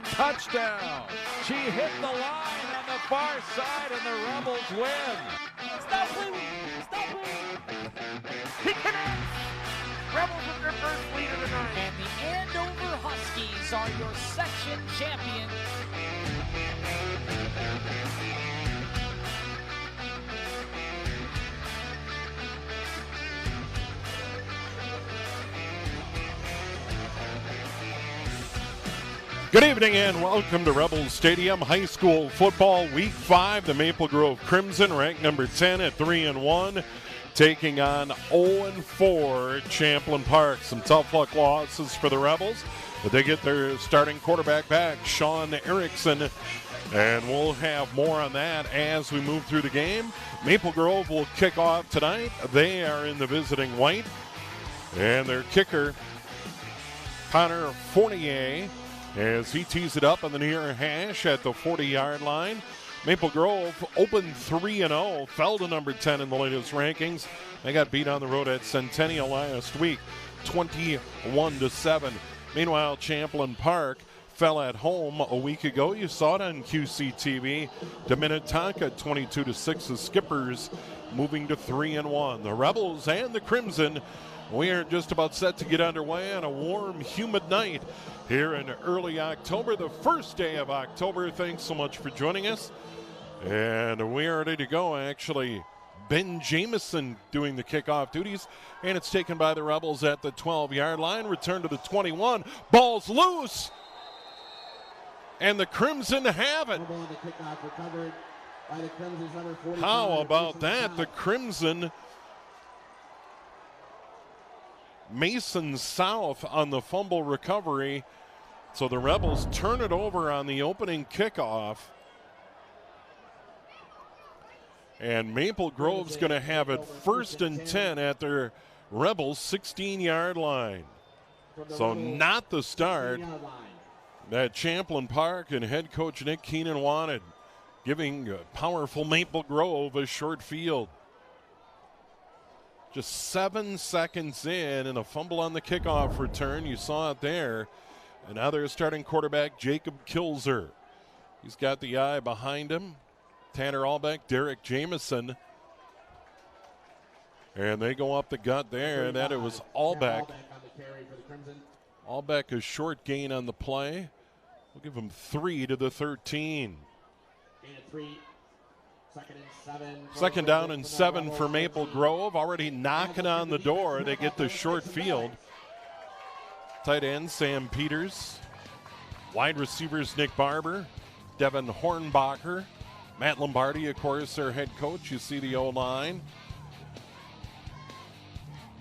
Touchdown. She hit the line on the far side, and the Rebels win. Stop bleeding! Stop bleeding! He connects! Rebels with their first lead of the night. And the Andover Huskies are your section champion. Good evening and welcome to Rebels Stadium High School Football Week 5. The Maple Grove Crimson ranked number 10 at 3-1, taking on 0-4 Champlin Park. Some tough luck losses for the Rebels, but they get their starting quarterback back, Sean Erickson, and we'll have more on that as we move through the game. Maple Grove will kick off tonight. They are in the visiting white, and their kicker, Connor Fournier, as he tees it up on the near hash at the 40-yard line. Maple Grove opened 3-0, fell to number 10 in the latest rankings. They got beat on the road at Centennial last week, 21-7. Meanwhile, Champlin Park fell at home a week ago. You saw it on QCTV. To Minnetonka, 22-6. The Skippers moving to 3-1. The Rebels and the Crimson, we are just about set to get underway on a warm, humid night here in early October, the first day of October. Thanks so much for joining us. And we are ready to go. Actually, Ben Jameson doing the kickoff duties. And it's taken by the Rebels at the 12-yard line. Return to the 21. Ball's loose. And the Crimson have it. How about that? The Crimson, Mason South on the fumble recovery. So the Rebels turn it over on the opening kickoff. And Maple Grove's going to have it 1st and 10 at their Rebels 16-yard line. So not the start that Champlin Park and head coach Nick Keenan wanted, giving powerful Maple Grove a short field. Just 7 seconds in and a fumble on the kickoff return. You saw it there. And now their starting quarterback, Jacob Kilzer. He's got the eye behind him. Tanner Allbeck, Derek Jameson. And they go up the gut there. And that it was Allbeck. Allbeck a short gain on the play. We'll give him 3 to the 13. Second down and 7 for Maple Grove. Already knocking on the door. They get the short field. Tight end Sam Peters. Wide receivers Nick Barber, Devin Hornbacher, Matt Lombardi, of course, their head coach. You see the O-line.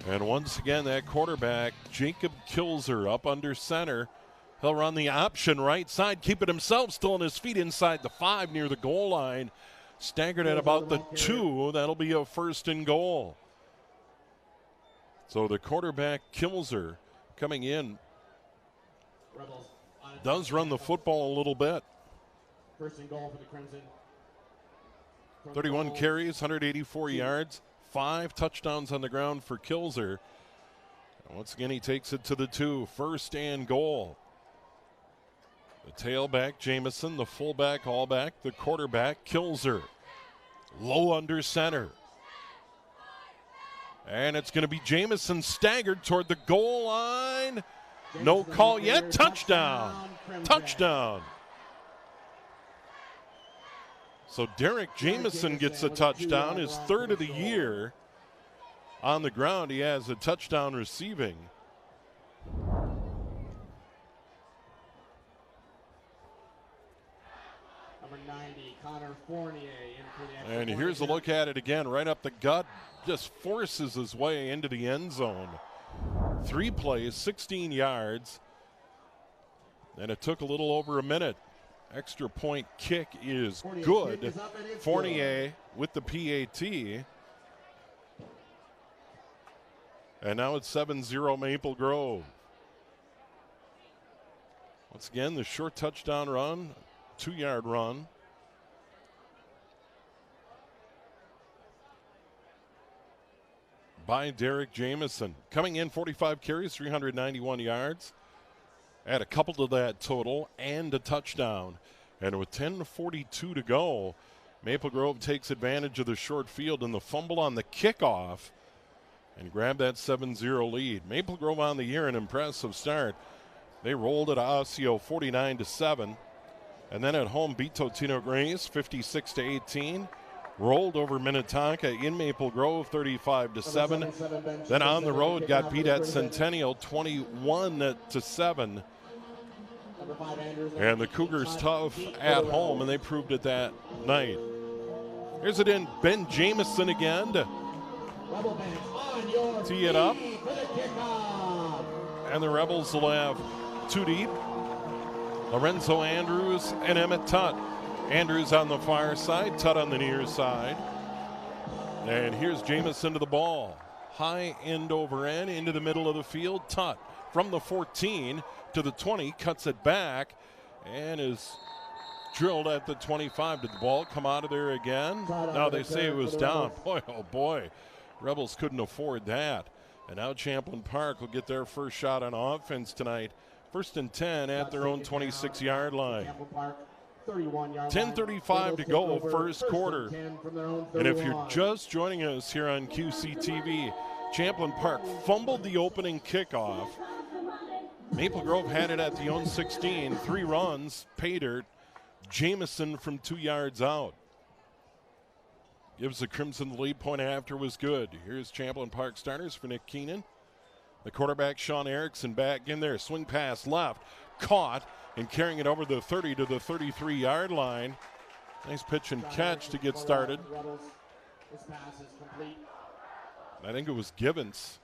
And once again, that quarterback, Jacob Kilzer, up under center. He'll run the option right side, keep it himself, still on his feet inside the 5 near the goal line. Staggered at about the 2. That'll be a 1st and goal. So the quarterback, Kilzer, coming in, does run the football a little bit. 1st and goal for the Crimson. 31 carries, 184 yards, 5 touchdowns on the ground for Kilzer. And once again, he takes it to the 2. 1st and goal. The tailback, Jameson. The fullback, Allback. The quarterback, Kilzer. Low under center. And it's going to be Jameson staggered toward the goal line. No call yet. Touchdown. Touchdown. So Derek Jameson gets a touchdown, his 3rd of the year. On the ground, he has a touchdown receiving. Number 90, Connor Fournier. And here's a look at it again, right up the gut. Just forces his way into the end zone. 3 plays, 16 yards. And it took a little over a minute. Extra point kick is good. Fournier with the PAT. And now it's 7-0 Maple Grove. Once again, the short touchdown run, 2-yard run. By Derek Jameson. Coming in 45 carries, 391 yards. add a couple to that total and a touchdown. And with 10:42 to go, Maple Grove takes advantage of the short field and the fumble on the kickoff and grab that 7-0 lead. Maple Grove on the year, an impressive start. They rolled at Osseo 49-7. And then at home beat Totino Grace 56-18. Rolled over Minnetonka in Maple Grove 35-7. Then on the road got beat at Centennial 21-7. And the Cougars tough at home, and they proved it that night. Here's it in Ben Jamison again to tee it up. And the Rebels will have two deep. Lorenzo Andrews and Emmett Tutt. Andrews on the far side, Tutt on the near side. And here's Jamison to the ball. High end over end into the middle of the field. Tutt from the 14 to the 20, cuts it back and is drilled at the 25. Did the ball come out of there again? Now they say it was down. Boy, oh boy, Rebels couldn't afford that. And now Champlin Park will get their first shot on offense tonight. 1st and 10 at their own 26-yard line. 10:35 to go, first quarter. And if you're just joining us here on QCTV, Champlin Park fumbled the opening kickoff. Maple Grove had it at the own 16, 3 runs, pay dirt. Jamison from 2 yards out. Gives the Crimson the lead, point after was good. Here's Champlin Park starters for Nick Keenan. The quarterback, Sean Erickson, back in there. Swing pass left, caught, and carrying it over the 30 to the 33-yard line. Nice pitch and catch to get started. I think it was Givens.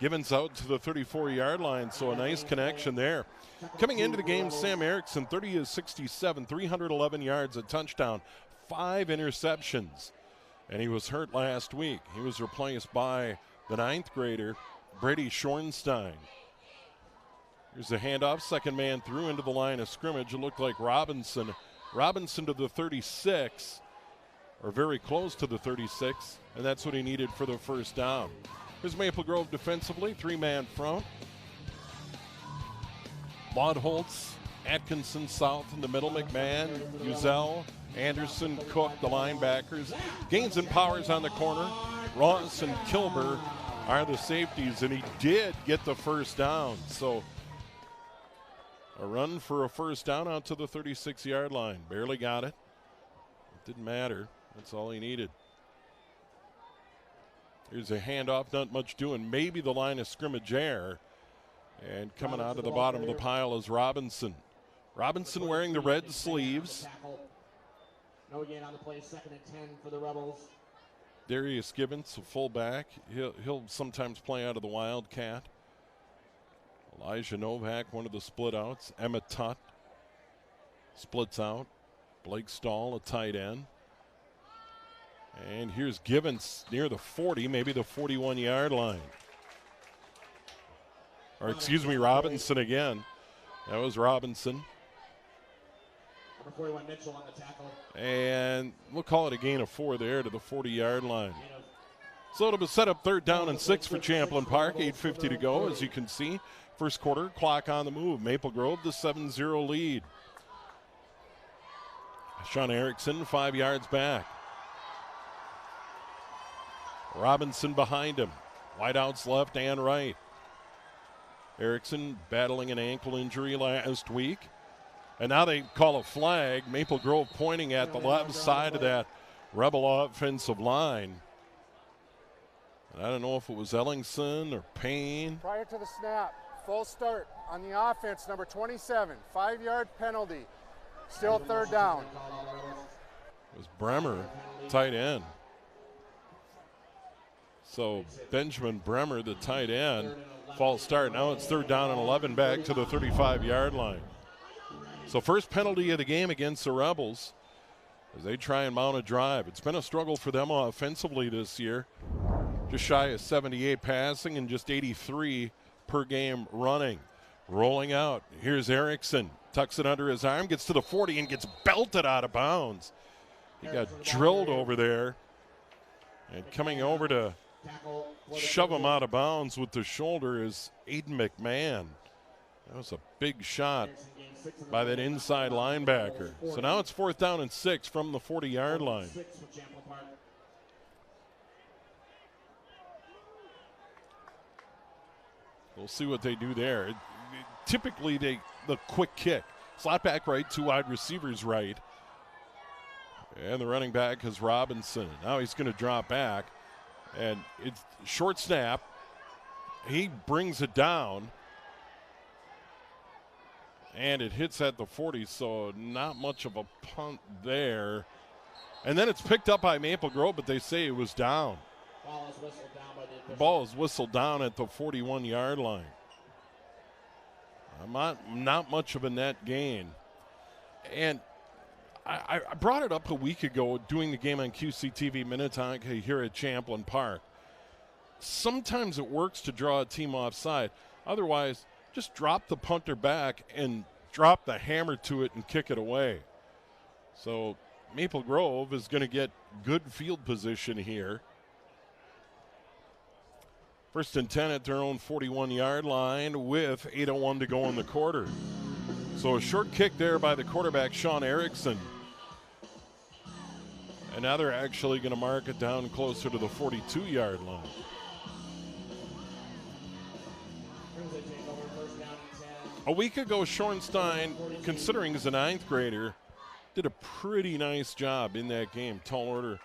Givens out to the 34-yard line, so a nice connection there. Coming into the game, Sam Erickson, 30-67, 311 yards, a touchdown, 5 interceptions. And he was hurt last week. He was replaced by the 9th grader, Brady Schornstein. Here's a handoff, second man through into the line of scrimmage. It looked like Robinson. Robinson to the 36, or very close to the 36, and that's what he needed for the first down. Here's Maple Grove defensively, 3-man front. Laudholtz, Atkinson South in the middle, McMahon, Uzel, Anderson, Cook, the linebackers. Gaines and Powers on the corner. Ross and Kilber are the safeties, and he did get the first down. So a run for a first down out to the 36-yard line. Barely got it. It didn't matter. That's all he needed. Here's a handoff, not much doing. Maybe the line of scrimmage air. And coming out of the bottom of the pile is Robinson. Robinson wearing the red sleeves. No gain on the play, 2nd and 10 for the Rebels. Darius Gibbons, a fullback. He'll sometimes play out of the Wildcat. Elijah Novak, one of the split outs. Emmett Tutt splits out. Blake Stahl, a tight end. And here's Gibbons near the 40, maybe the 41-yard line. Or excuse me, Robinson again. That was Robinson. Number 41, Mitchell on the tackle. And we'll call it a gain of 4 there to the 40-yard line. So it'll be set up 3rd down and 6 for Champlin Park. 8:50 to go, as you can see. First quarter, clock on the move. Maple Grove, the 7-0 lead. Sean Erickson, 5 yards back. Robinson behind him. Wideouts left and right. Erickson battling an ankle injury last week. And now they call a flag. Maple Grove pointing at the left side of that Rebel offensive line. And I don't know if it was Ellingson or Payne. Prior to the snap, full start on the offense, number 27, 5-yard penalty. Still 3rd down. It was Bremer, tight end. So Benjamin Bremer, the tight end, false start. Now it's 3rd down and 11 back to the 35-yard line. So first penalty of the game against the Rebels as they try and mount a drive. It's been a struggle for them offensively this year. Just shy of 78 passing and just 83 per game running. Rolling out. Here's Erickson. Tucks it under his arm, gets to the 40 and gets belted out of bounds. He got drilled over there. And coming over to shove him out of bounds with the shoulder is Aiden McMahon. That was a big shot by that inside linebacker. So now it's 4th down and 6 from the 40-yard line. We'll see what they do there. Typically, the quick kick. Slot back right, 2 wide receivers right. And the running back is Robinson. Now he's going to drop back. And it's short snap. He brings it down. And it hits at the 40, so not much of a punt there. And then it's picked up by Maple Grove, but they say it was down. The ball is whistled down at the 41-yard line. Not much of a net gain. And I brought it up a week ago doing the game on QCTV Minnetonka here at Champlin Park. Sometimes it works to draw a team offside. Otherwise, just drop the punter back and drop the hammer to it and kick it away. So Maple Grove is going to get good field position here. 1st and 10 at their own 41-yard line with 8:01 to go in the quarter. So a short kick there by the quarterback, Sean Erickson. And now they're actually going to mark it down closer to the 42-yard line. A week ago, Schornstein, considering he's a 9th grader, did a pretty nice job in that game. Tall order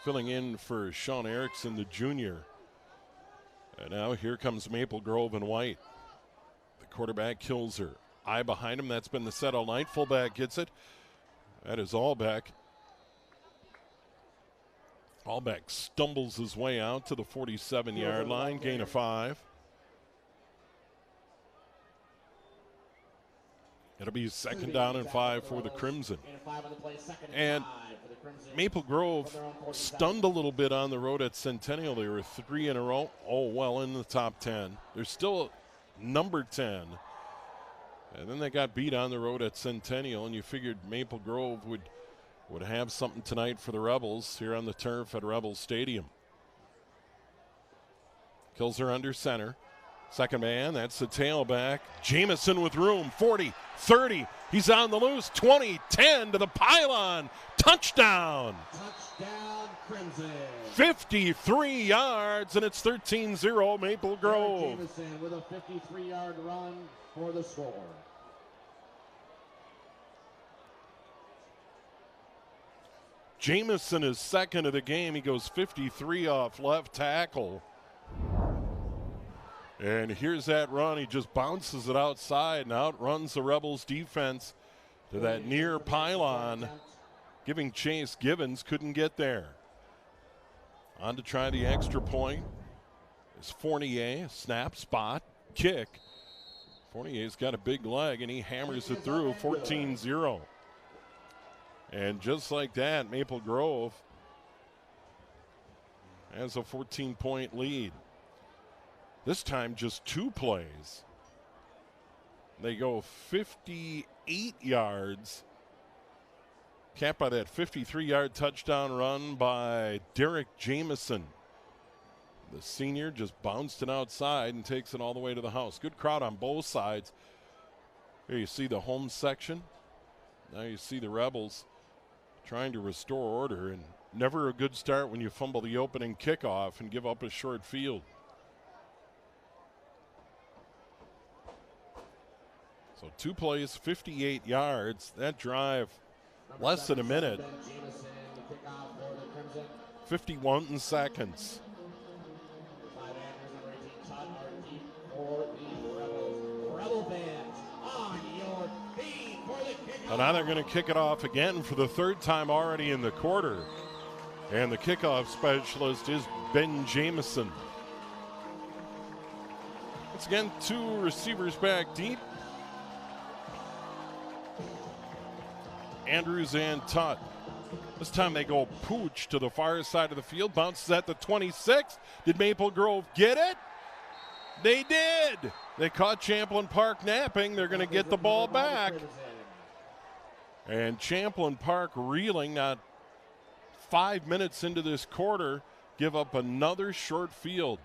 filling in for Sean Erickson, the junior. And now here comes Maple Grove and White. The quarterback kills her. Eye behind him. That's been the set all night. Fullback gets it. That is Allbeck. Allbeck stumbles his way out to the 47-yard line. Gain of 5. It'll be 2nd down and 5 for the Crimson. And Maple Grove stunned a little bit on the road at Centennial. They were 3 in a row. Oh, well, in the top 10. They're still number 10. And then they got beat on the road at Centennial, and you figured Maple Grove would have something tonight for the Rebels here on the turf at Rebels Stadium. Kills her under center. Second man, that's the tailback. Jamison with room, 40, 30. He's on the loose, 20, 10 to the pylon. Touchdown. Touchdown, Crimson. 53 yards, and it's 13-0 Maple Grove. Jamison with a 53-yard run for the score. Jamison is 2nd of the game. He goes 53 off left tackle. And here's that run. He just bounces it outside and outruns the Rebels defense to that near pylon, giving chase. Givens couldn't get there. On to try the extra point is Fournier. Snap, spot, kick. Fournier's got a big leg, and he hammers it through. 14-0. And just like that, Maple Grove has a 14-point lead. This time just 2 plays. They go 58 yards. Capped by that 53-yard touchdown run by Derek Jamison. The senior just bounced it outside and takes it all the way to the house. Good crowd on both sides. Here you see the home section. Now you see the Rebels trying to restore order, and never a good start when you fumble the opening kickoff and give up a short field. So 2 plays, 58 yards. That drive, less than a minute. 51 seconds. And now they're going to kick it off again for the 3rd time already in the quarter. And the kickoff specialist is Ben Jamison. Once again, 2 receivers back deep. Andrews and Tutt. This time they go pooch to the far side of the field. Bounces at the 26. Did Maple Grove get it? They did. They caught Champlin Park napping. They're going to get the ball back. And Champlin Park reeling, not 5 minutes into this quarter, give up another short field.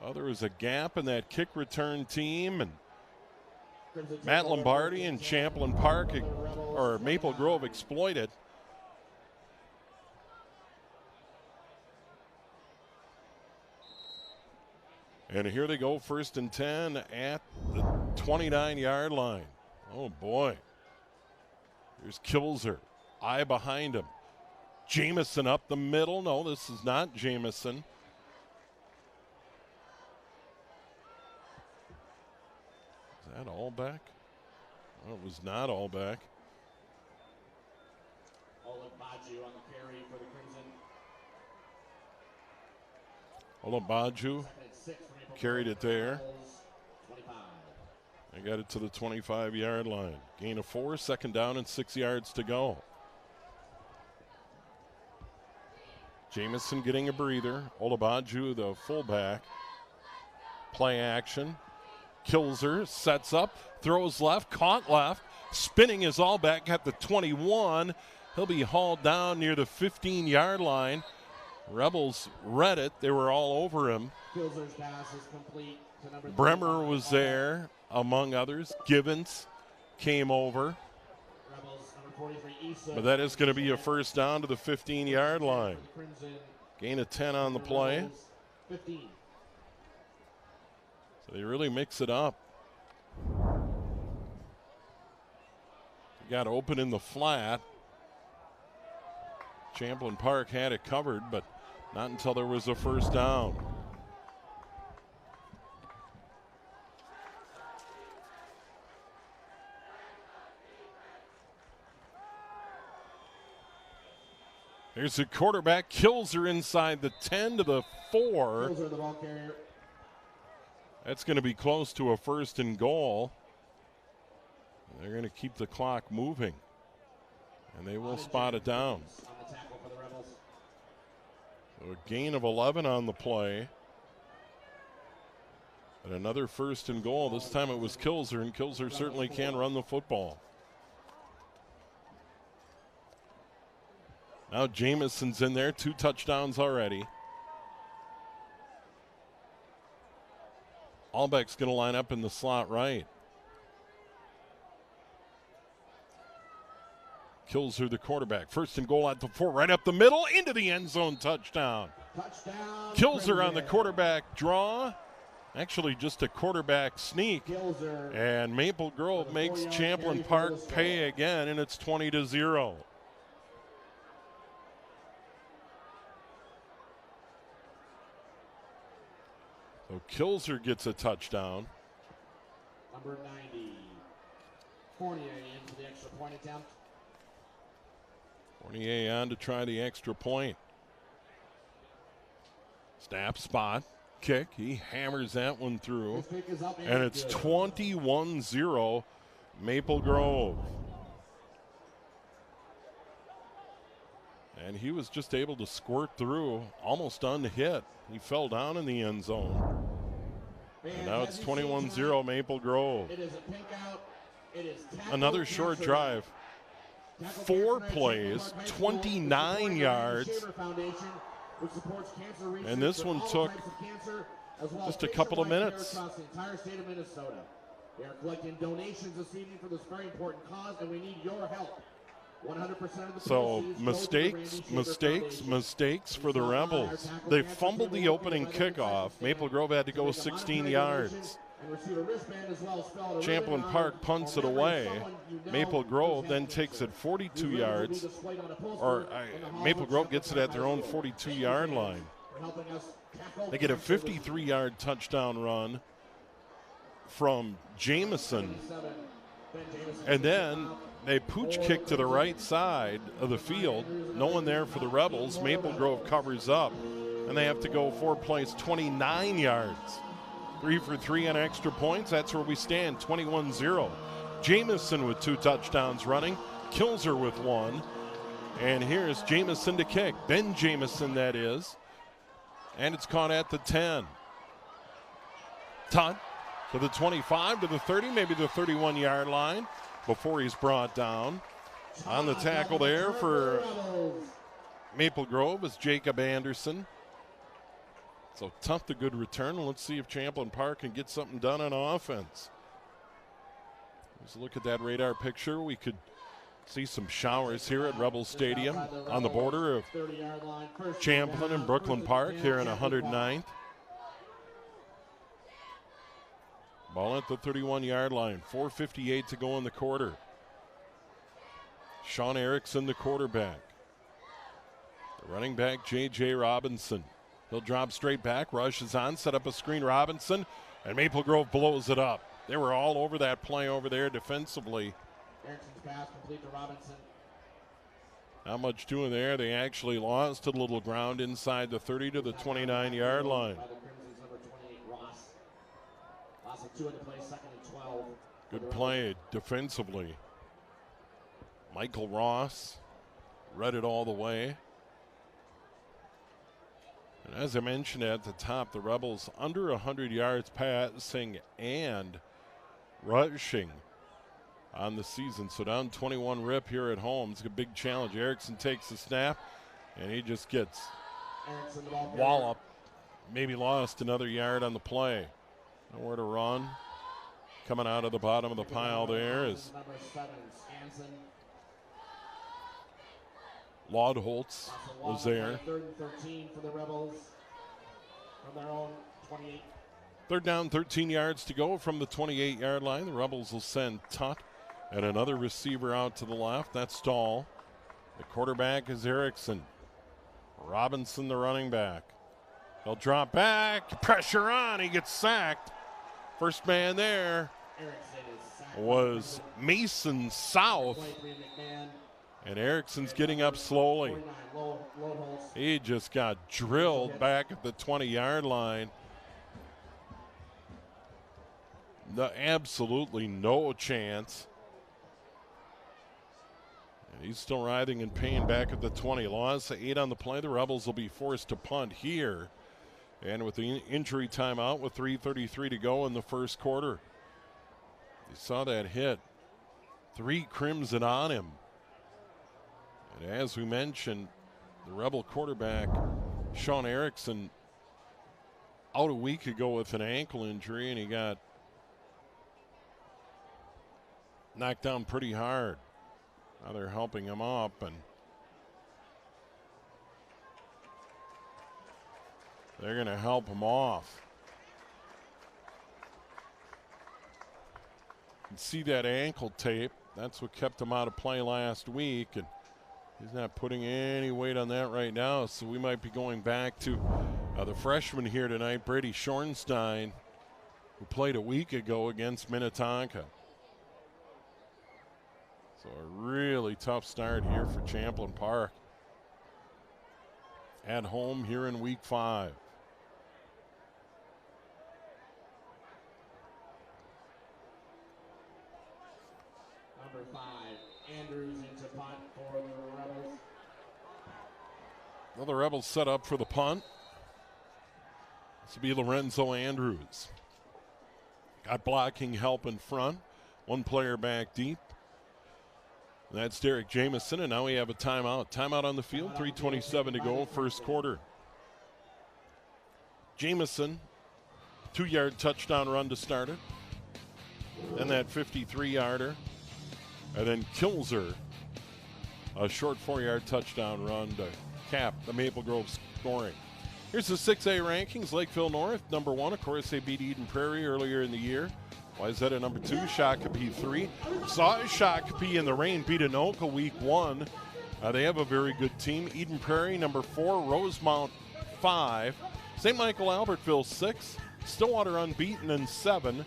Well, there was a gap in that kick return team, and Matt Lombardi and Champlin Park, or Maple Grove, exploited. And here they go, 1st and 10 at the 29-yard line. Oh, boy. Here's Kilzer. Eye behind him. Jamison up the middle. No, this is not Jamison. Is that Allback? No, it was not Allback. Olabaju on the carry for the Crimson. Olabaju carried it there. They got it to the 25-yard line. Gain of 4, 2nd down and 6 yards to go. Jamison getting a breather. Olabaju, the fullback. Play action. Kilzer sets up, throws left, caught left. Spinning his Allback at the 21. He'll be hauled down near the 15-yard line. Rebels read it. They were all over him. Kilzer's pass is complete to number Bremer was there, among others. Givens came over. Rebels, number 43, Issa. But that is going to be a 1st down to the 15-yard line. Crimson, Gain of 10 on the play. Rebels, 15. So they really mix it up. He got open in the flat. Champlin Park had it covered, but not until there was a 1st down. Here's the quarterback. Kilzer inside the 10 to the 4. Kilzer, the ball carrier. That's going to be close to a 1st and goal. They're going to keep the clock moving. And they will spot it down. On the tackle for the Rebels. So a gain of 11 on the play. And another 1st and goal. This time it was Kilzer, and Kilzer certainly can run the football. Now Jamison's in there, 2 touchdowns already. Allbeck's going to line up in the slot right. Kilzer, the quarterback. 1st and goal at the 4, right up the middle, into the end zone, touchdown. Touchdown. Kilzer on the quarterback draw. Actually, just a quarterback sneak. Kilzer. And Maple Grove makes Champlin Park pay again, and it's 20-0. So Kilzer gets a touchdown. Number 90. Fournier into the extra point attempt. Fournier on to try the extra point. Snap, spot, kick. He hammers that one through. His pick is up And it's good. 21-0 Maple Grove. And he was just able to squirt through, almost unhit. He fell down in the end zone. And now it's 21-0 Maple Grove. It is a pink out. It is tackle, Another short cancer. drive. Tackle 4 cancer plays, Champlin Park High School, 29 supported by the yards. Shaver Foundation, which supports cancer research And this for one all took types of cancer, as well just as a couple of patient-wide care minutes. across the entire state of Minnesota. We are collecting donations this evening for this very important cause, and we need your help. 100% of the So proceeds go to the mistakes, Randy Shaver mistakes, Foundation. mistakes for the Rebels. They fumbled the opening kickoff. Maple Grove had to go 16 yards. Champlin Park punts it away. Maple Grove then takes it 42 yards. Maple Grove gets it at their own 42-yard line. They get a 53-yard touchdown run from Jamison. And then they pooch kick to the right side of the field. No one there for the Rebels. Maple Grove covers up. And they have to go 4 plays, 29 yards. 3 for 3 on extra points. That's where we stand, 21-0. Jamison with 2 touchdowns running. Kilzer with 1. And here's Jamison to kick. Ben Jamison, that is. And it's caught at the 10. Tutt to the 25, to the 30, maybe the 31-yard line before he's brought down. On the tackle there for Maple Grove is Jacob Anderson. So tough to good return. Let's see if Champlin Park can get something done on offense. Let's look at that radar picture. We could see some showers here at Rebel Stadium on the border of Champlin and Brooklyn Park here in 109th. Ball at the 31-yard line. 4:58 to go in the quarter. Sean Erickson, the quarterback. The running back, J.J. Robinson. He'll drop straight back, rushes on, set up a screen, Robinson, and Maple Grove blows it up. They were all over that play over there defensively. Erickson's pass complete to Robinson. Not much doing there. They actually lost a little ground inside the 30 to the 29-yard line. By the Crimson's number 28, Ross. Loss of 2 into play, 2nd and 12. Good play defensively. Michael Ross read it all the way. And as I mentioned at the top, the Rebels under 100 yards passing and rushing on the season. So down 21 rip here at home. It's a big challenge. Erickson takes the snap, and he just gets walloped. Maybe lost another yard on the play. Nowhere to run. Coming out of the bottom of the pile there is Number 7, Skansen. Laudholtz was there. 3rd and 13 for the Rebels from their own 28. Third down, 13 yards to go from the 28-yard line. The Rebels will send Tutt and another receiver out to the left. That's Stahl. The quarterback is Erickson. Robinson, the running back. He'll drop back. Pressure on. He gets sacked. First man there was Mason South. And Erickson's getting up slowly. He just got drilled back at the 20-yard line. Absolutely no chance. And he's still writhing in pain back at the 20. Loss 8 on the play. The Rebels will be forced to punt here. And with the injury timeout with 3:33 to go in the first quarter. You saw that hit. 3 Crimson on him. And as we mentioned, the Rebel quarterback, Sean Erickson, out a week ago with an ankle injury, and he got knocked down pretty hard. Now they're helping him up, and they're going to help him off. You can see that ankle tape. That's what kept him out of play last week, and he's not putting any weight on that right now, so we might be going back to the freshman here tonight, Brady Schornstein, who played a week ago against Minnetonka. So a really tough start here for Champlin Park. At home here in week 5. Number 5, Andrews into punt for the Rebels. Well, the Rebels set up for the punt. This will be Lorenzo Andrews. Got blocking help in front. One player back deep. That's Derek Jamison, and now we have a timeout. Timeout on the field, 3:27 to go, first quarter. Jamison, 2-yard touchdown run to start it. Then that 53-yarder. And then Kilzer, a short 4-yard touchdown run to cap the Maple Grove scoring. Here's the 6A rankings. Lakeville North, number 1. Of course, they beat Eden Prairie earlier in the year. Wayzata number 2, Shakopee 3. Saw Shakopee in the rain beat Anoka week 1. They have a very good team. Eden Prairie number 4, Rosemount 5. St. Michael Albertville 6. Stillwater unbeaten in 7.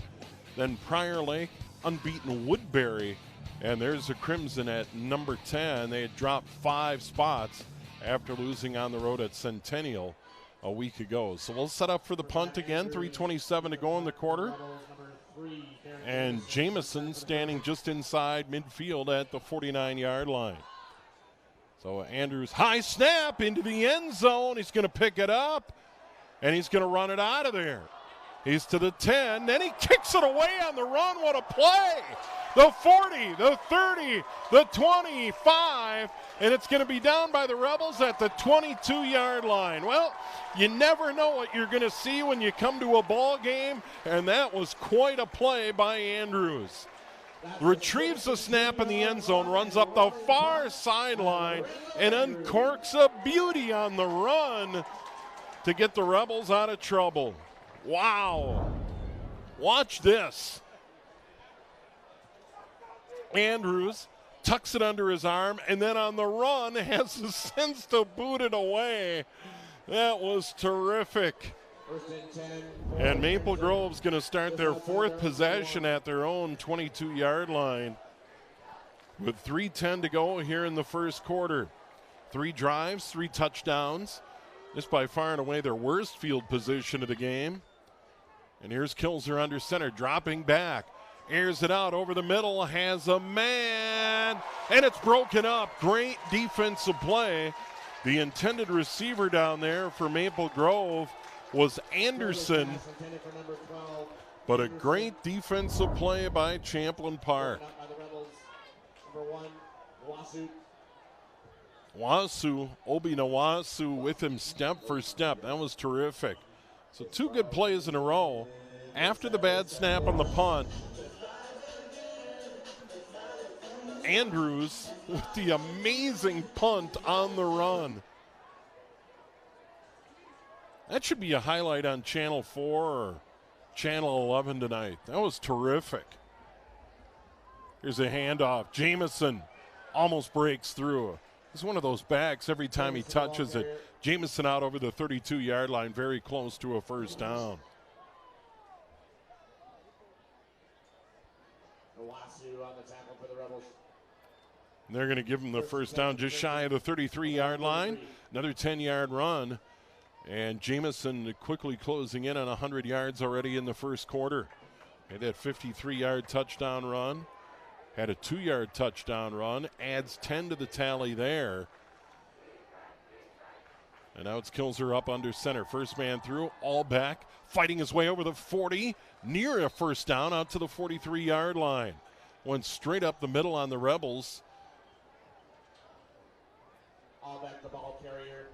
Then Prior Lake unbeaten Woodbury. And there's the Crimson at number 10. They had dropped 5 spots after losing on the road at Centennial a week ago. So we'll set up for the punt again. 3:27 to go in the quarter. And Jamison standing just inside midfield at the 49-yard line. So Andrews, high snap into the end zone. He's going to pick it up, and he's going to run it out of there. He's to the 10, then he kicks it away on the run. What a play! The 40, the 30, the 25, and it's going to be down by the Rebels at the 22-yard line. Well, you never know what you're going to see when you come to a ball game, and that was quite a play by Andrews. retrieves the snap in the end zone, runs up the far sideline, and uncorks a beauty on the run to get the Rebels out of trouble. Wow. Watch this. Andrews tucks it under his arm, and then on the run has the sense to boot it away. That was terrific. And Maple Grove's going to start their fourth possession at their own 22-yard line with 3:10 to go here in the first quarter. 3 drives, 3 touchdowns. This by far and away their worst field position of the game. And here's Kilzer under center, dropping back. Airs it out over the middle, has a man, and it's broken up. Great defensive play. The intended receiver down there for Maple Grove was Anderson, but a great defensive play by Champlin Park. Wasu, Obi Nawasu with him step for step. That was terrific. So 2 good plays in a row. After the bad snap on the punt, Andrews with the amazing punt on the run. That should be a highlight on Channel 4 or Channel 11 tonight. That was terrific. Here's a handoff. Jamison almost breaks through. It's one of those backs every time he touches it. Jamison out over the 32-yard line, very close to a first down. And they're going to give him the first down just shy of the 33-yard line. Another 10-yard run. And Jamison quickly closing in on 100 yards already in the first quarter. Had that 53-yard touchdown run. Had a 2-yard touchdown run. Adds 10 to the tally there. And now it's Kilzer up under center. First man through, all back. Fighting his way over the 40. Near a first down out to the 43-yard line. Went straight up the middle on the Rebels. All back the ball carrier.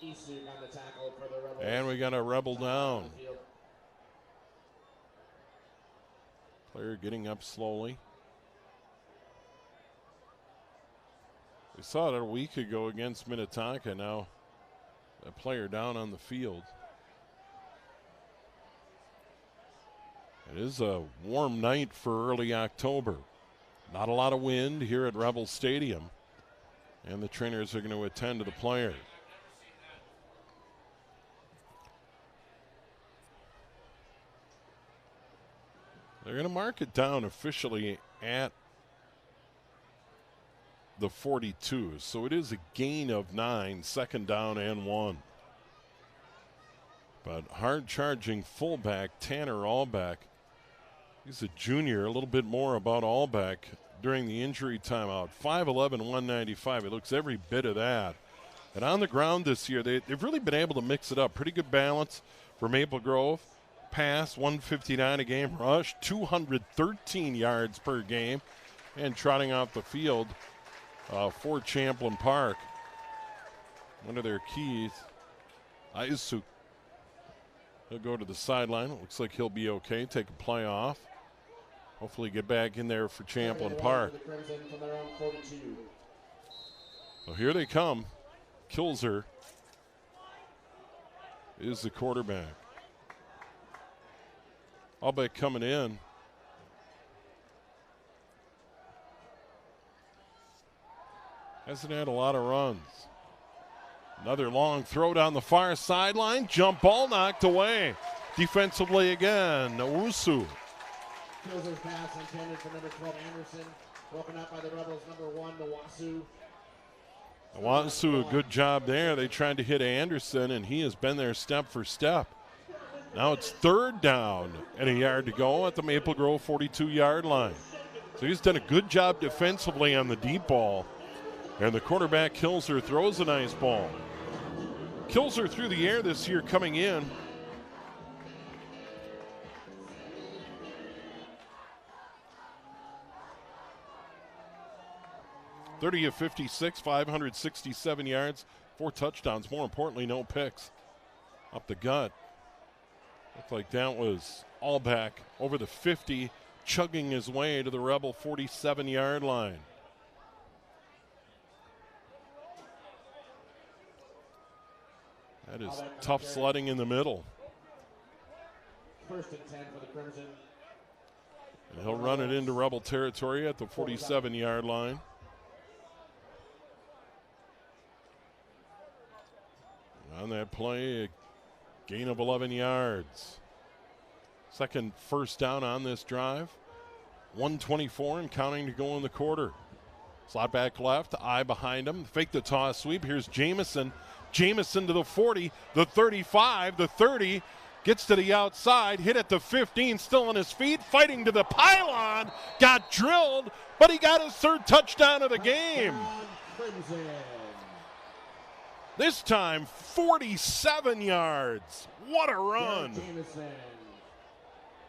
Isu on the tackle for the Rebels. And we got a Rebel down. Player getting up slowly. We saw it a week ago against Minnetonka. Now a player down on the field. It is a warm night for early October. Not a lot of wind here at Rebel Stadium. And the trainers are going to attend to the player. They're going to mark it down officially at the 42. So it is a gain of 9, second down and 1. But hard charging fullback Tanner Allback. He's a junior. A little bit more about Allback during the injury timeout. 5'11", 195. He looks every bit of that. And on the ground this year, they've really been able to mix it up. Pretty good balance for Maple Grove. Pass, 159 a game. Rush, 213 yards per game. And trotting out the field for Champlin Park. One of their keys, Isu. He'll go to the sideline. It looks like he'll be okay. Take a play off. Hopefully get back in there for Champlin Park. So here they come. Kilzer is the quarterback. Allback coming in. Hasn't had a lot of runs. Another long throw down the far sideline. Jump ball knocked away. Defensively again, Owusu. Kilzer's pass intended for number 12, Anderson. Broken up by the Rebels, number 1, Nawasu. Nawasu, a good job there. They tried to hit Anderson, and he has been there step for step. Now it's third down and a yard to go at the Maple Grove 42-yard line. So he's done a good job defensively on the deep ball. And the quarterback, Kilzer, throws a nice ball. Kilzer through the air this year coming in. (30 of 56, 567 yards, 4 touchdowns. More importantly, no picks. Up the gut. Looked like that was Allback over the 50. chugging his way to the Rebel 47-yard line. That is tough sledding in the middle. First and 10 for the Crimson. And he'll run it into Rebel territory at the 47-yard line. On that play, a gain of 11 yards. Second first down on this drive. 1:24 and counting to go in the quarter. Slot back left, eye behind him. Fake the toss sweep. Here's Jamison. Jamison to the 40, the 35, the 30. Gets to the outside, hit at the 15, still on his feet, fighting to the pylon. Got drilled, but he got his third touchdown of the game. This time, 47 yards. What a run. Jamison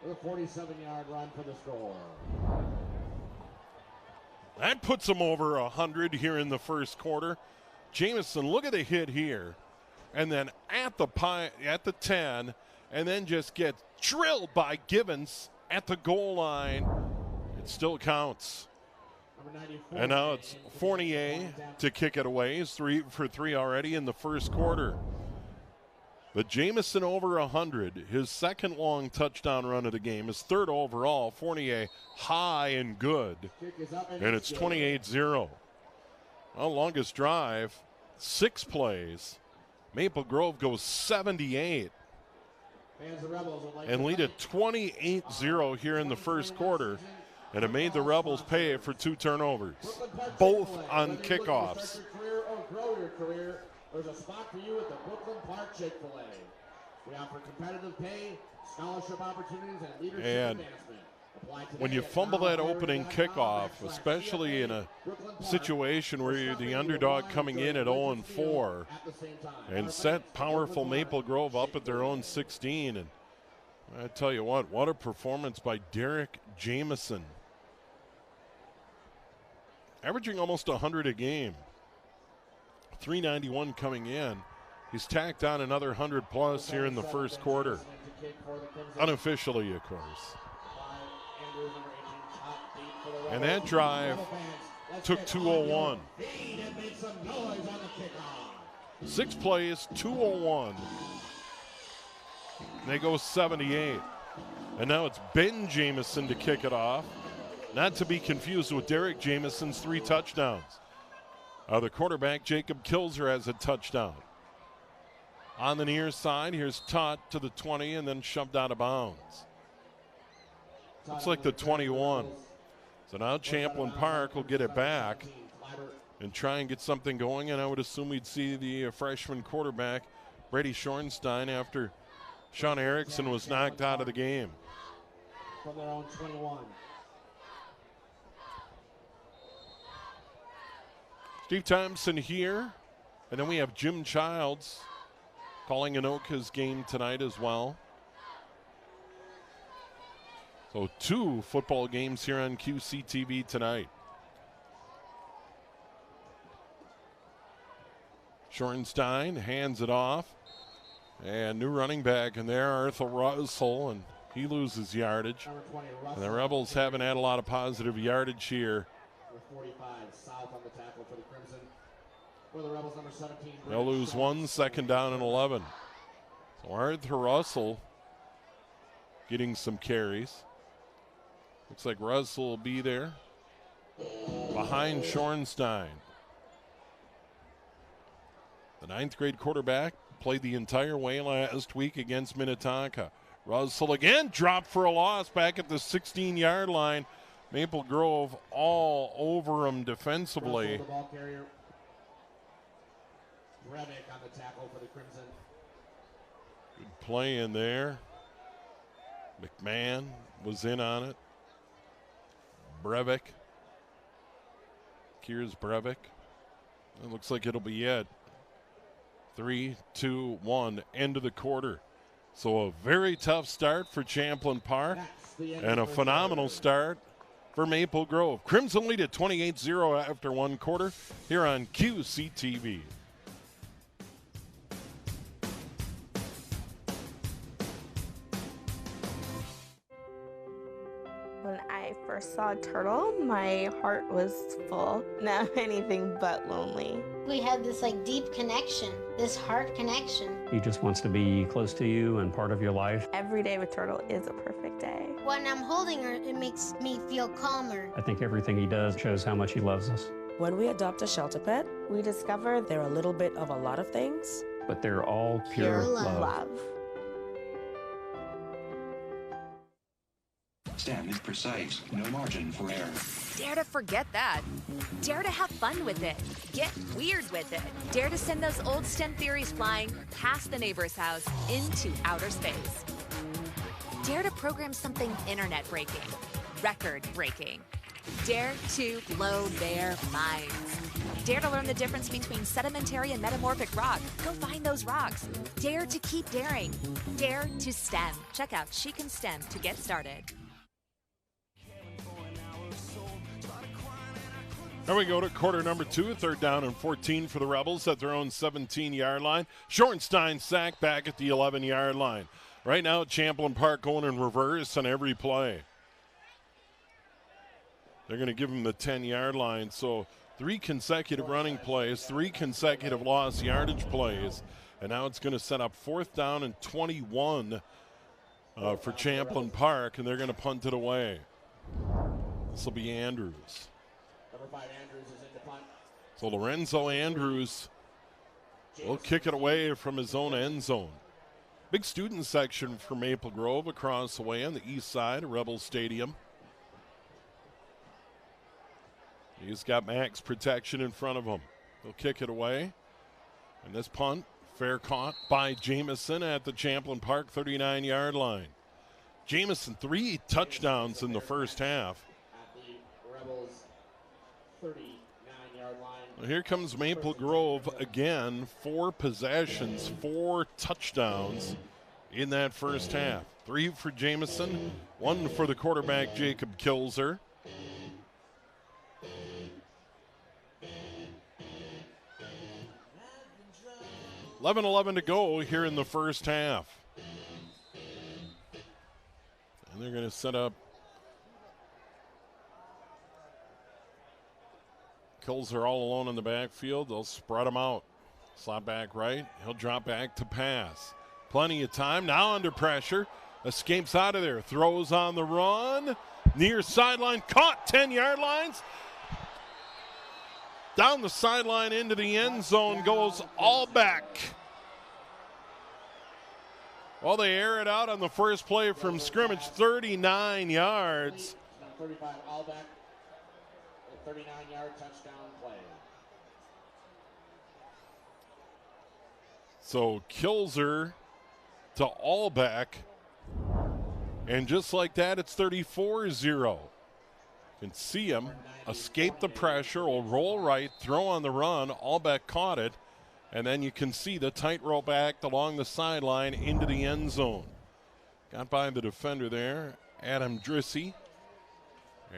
with a 47-yard run for the score. That puts him over 100 here in the first quarter. Jamison, look at the hit here. And then at the 10, and then just get drilled by Givens at the goal line. It still counts. And now it's Fournier to kick it away. He's 3 for 3 already in the first quarter. But Jamison over 100, his second long touchdown run of the game, his third overall. Fournier high and good. And it's 28-0. Well, longest drive, 6 plays. Maple Grove goes 78 and lead at 28-0 here in the first quarter. And it made the Rebels pay for 2 turnovers, both on kickoffs. There's a spot for you at the Brooklyn Park Chick-fil-A. We offer competitive pay, scholarship opportunities, and leadership advancement. When you fumble that opening kickoff, especially in a situation where you're the underdog coming in at 0-4, and set powerful Maple Grove up at their own 16, and I tell you what a performance by Derek Jamison. Averaging almost 100 a game. 391 coming in. He's tacked on another 100 plus here in the first quarter. Unofficially, of course. And that drive took 201. 6 plays, 201. They go 78. And now it's Ben Jamison to kick it off. Not to be confused with Derek Jamison's 3 touchdowns. The quarterback, Jacob Kilzer, has a touchdown. On the near side, here's Tot to the 20 and then shoved out of bounds. Looks like the 21. So now Champlin Park will get it back and try and get something going. And I would assume we'd see the freshman quarterback, Brady Schornstein, after Sean Erickson was knocked out of the game. From their own 21. Steve Thompson here. And then we have Jim Childs calling Anoka's game tonight as well. So 2 football games here on QCTV tonight. Schornstein hands it off. And new running back in there, Arthur Russell, and he loses yardage. And the Rebels haven't had a lot of positive yardage here. 45 south on the tackle for the Crimson. For the Rebels, number 17. They'll lose 1, second down and 11. So Arthur Russell getting some carries. Looks like Russell will be there behind Schornstein. The 9th grade quarterback played the entire way last week against Minnetonka. Russell again dropped for a loss back at the 16-yard line. Maple Grove all over him defensively. The ball carrier. Revick on the tackle for the Crimson. Good play in there. McMahon was in on it. Breivik. Here's Breivik. It looks like it'll be it. 3, 2, 1, end of the quarter. So a very tough start for Champlin Park and a phenomenal start for Maple Grove. Crimson lead at 28-0 after 1 quarter here on QCTV. When I first saw a turtle, my heart was full. Now anything but lonely. We had this like deep connection, this heart connection. He just wants to be close to you and part of your life. Every day with Turtle is a perfect day. When I'm holding her, it makes me feel calmer. I think everything he does shows how much he loves us. When we adopt a shelter pet, we discover they're a little bit of a lot of things. But they're all pure love. Stem is precise, no margin for error. Dare to forget that. Dare to have fun with it. Get weird with it. Dare to send those old STEM theories flying past the neighbor's house into outer space. Dare to program something internet-breaking, record-breaking. Dare to blow their minds. Dare to learn the difference between sedimentary and metamorphic rock. Go find those rocks. Dare to keep daring. Dare to STEM. Check out She Can STEM to get started. There we go to quarter number 2, 3rd down and 14 for the Rebels at their own 17-yard line. Shorenstein sacked back at the 11-yard line. Right now, Champlin Park going in reverse on every play. They're going to give him the 10-yard line. So 3 consecutive running plays, 3 consecutive lost yardage plays, and now it's going to set up 4th down and 21 for Champlin Park, and they're going to punt it away. This will be Andrews. Number 5, Andrews is in the punt. So Lorenzo Andrews will kick it away from his own end zone. Big student section for Maple Grove across the way on the east side of Rebel Stadium. He's got max protection in front of him. He'll kick it away. And this punt, fair caught by Jamison at the Champlin Park 39-yard line. Jamison 3 touchdowns in the first half. At the Rebels 39-yard line. Well, here comes Maple Grove again. 4 possessions, 4 touchdowns in that first half. 3 for Jamison, 1 for the quarterback, Jacob Kilzer. 11 to go here in the first half. And they're going to set up. Kills are all alone in the backfield. They'll spread him out. Slot back right. He'll drop back to pass. Plenty of time. Now under pressure. Escapes out of there. Throws on the run. Near sideline. Caught 10-yard lines. Down the sideline into the end zone goes Allback. Well, they air it out on the first play from scrimmage, 39 yards. 35 Allback, a 39-yard touchdown play. So Kilzer to Allback. And just like that, it's 34-0. You can see him escape the pressure, will roll right, throw on the run. Allback caught it, and then you can see the tightrope act along the sideline into the end zone. Got by the defender there, Adam Drissy,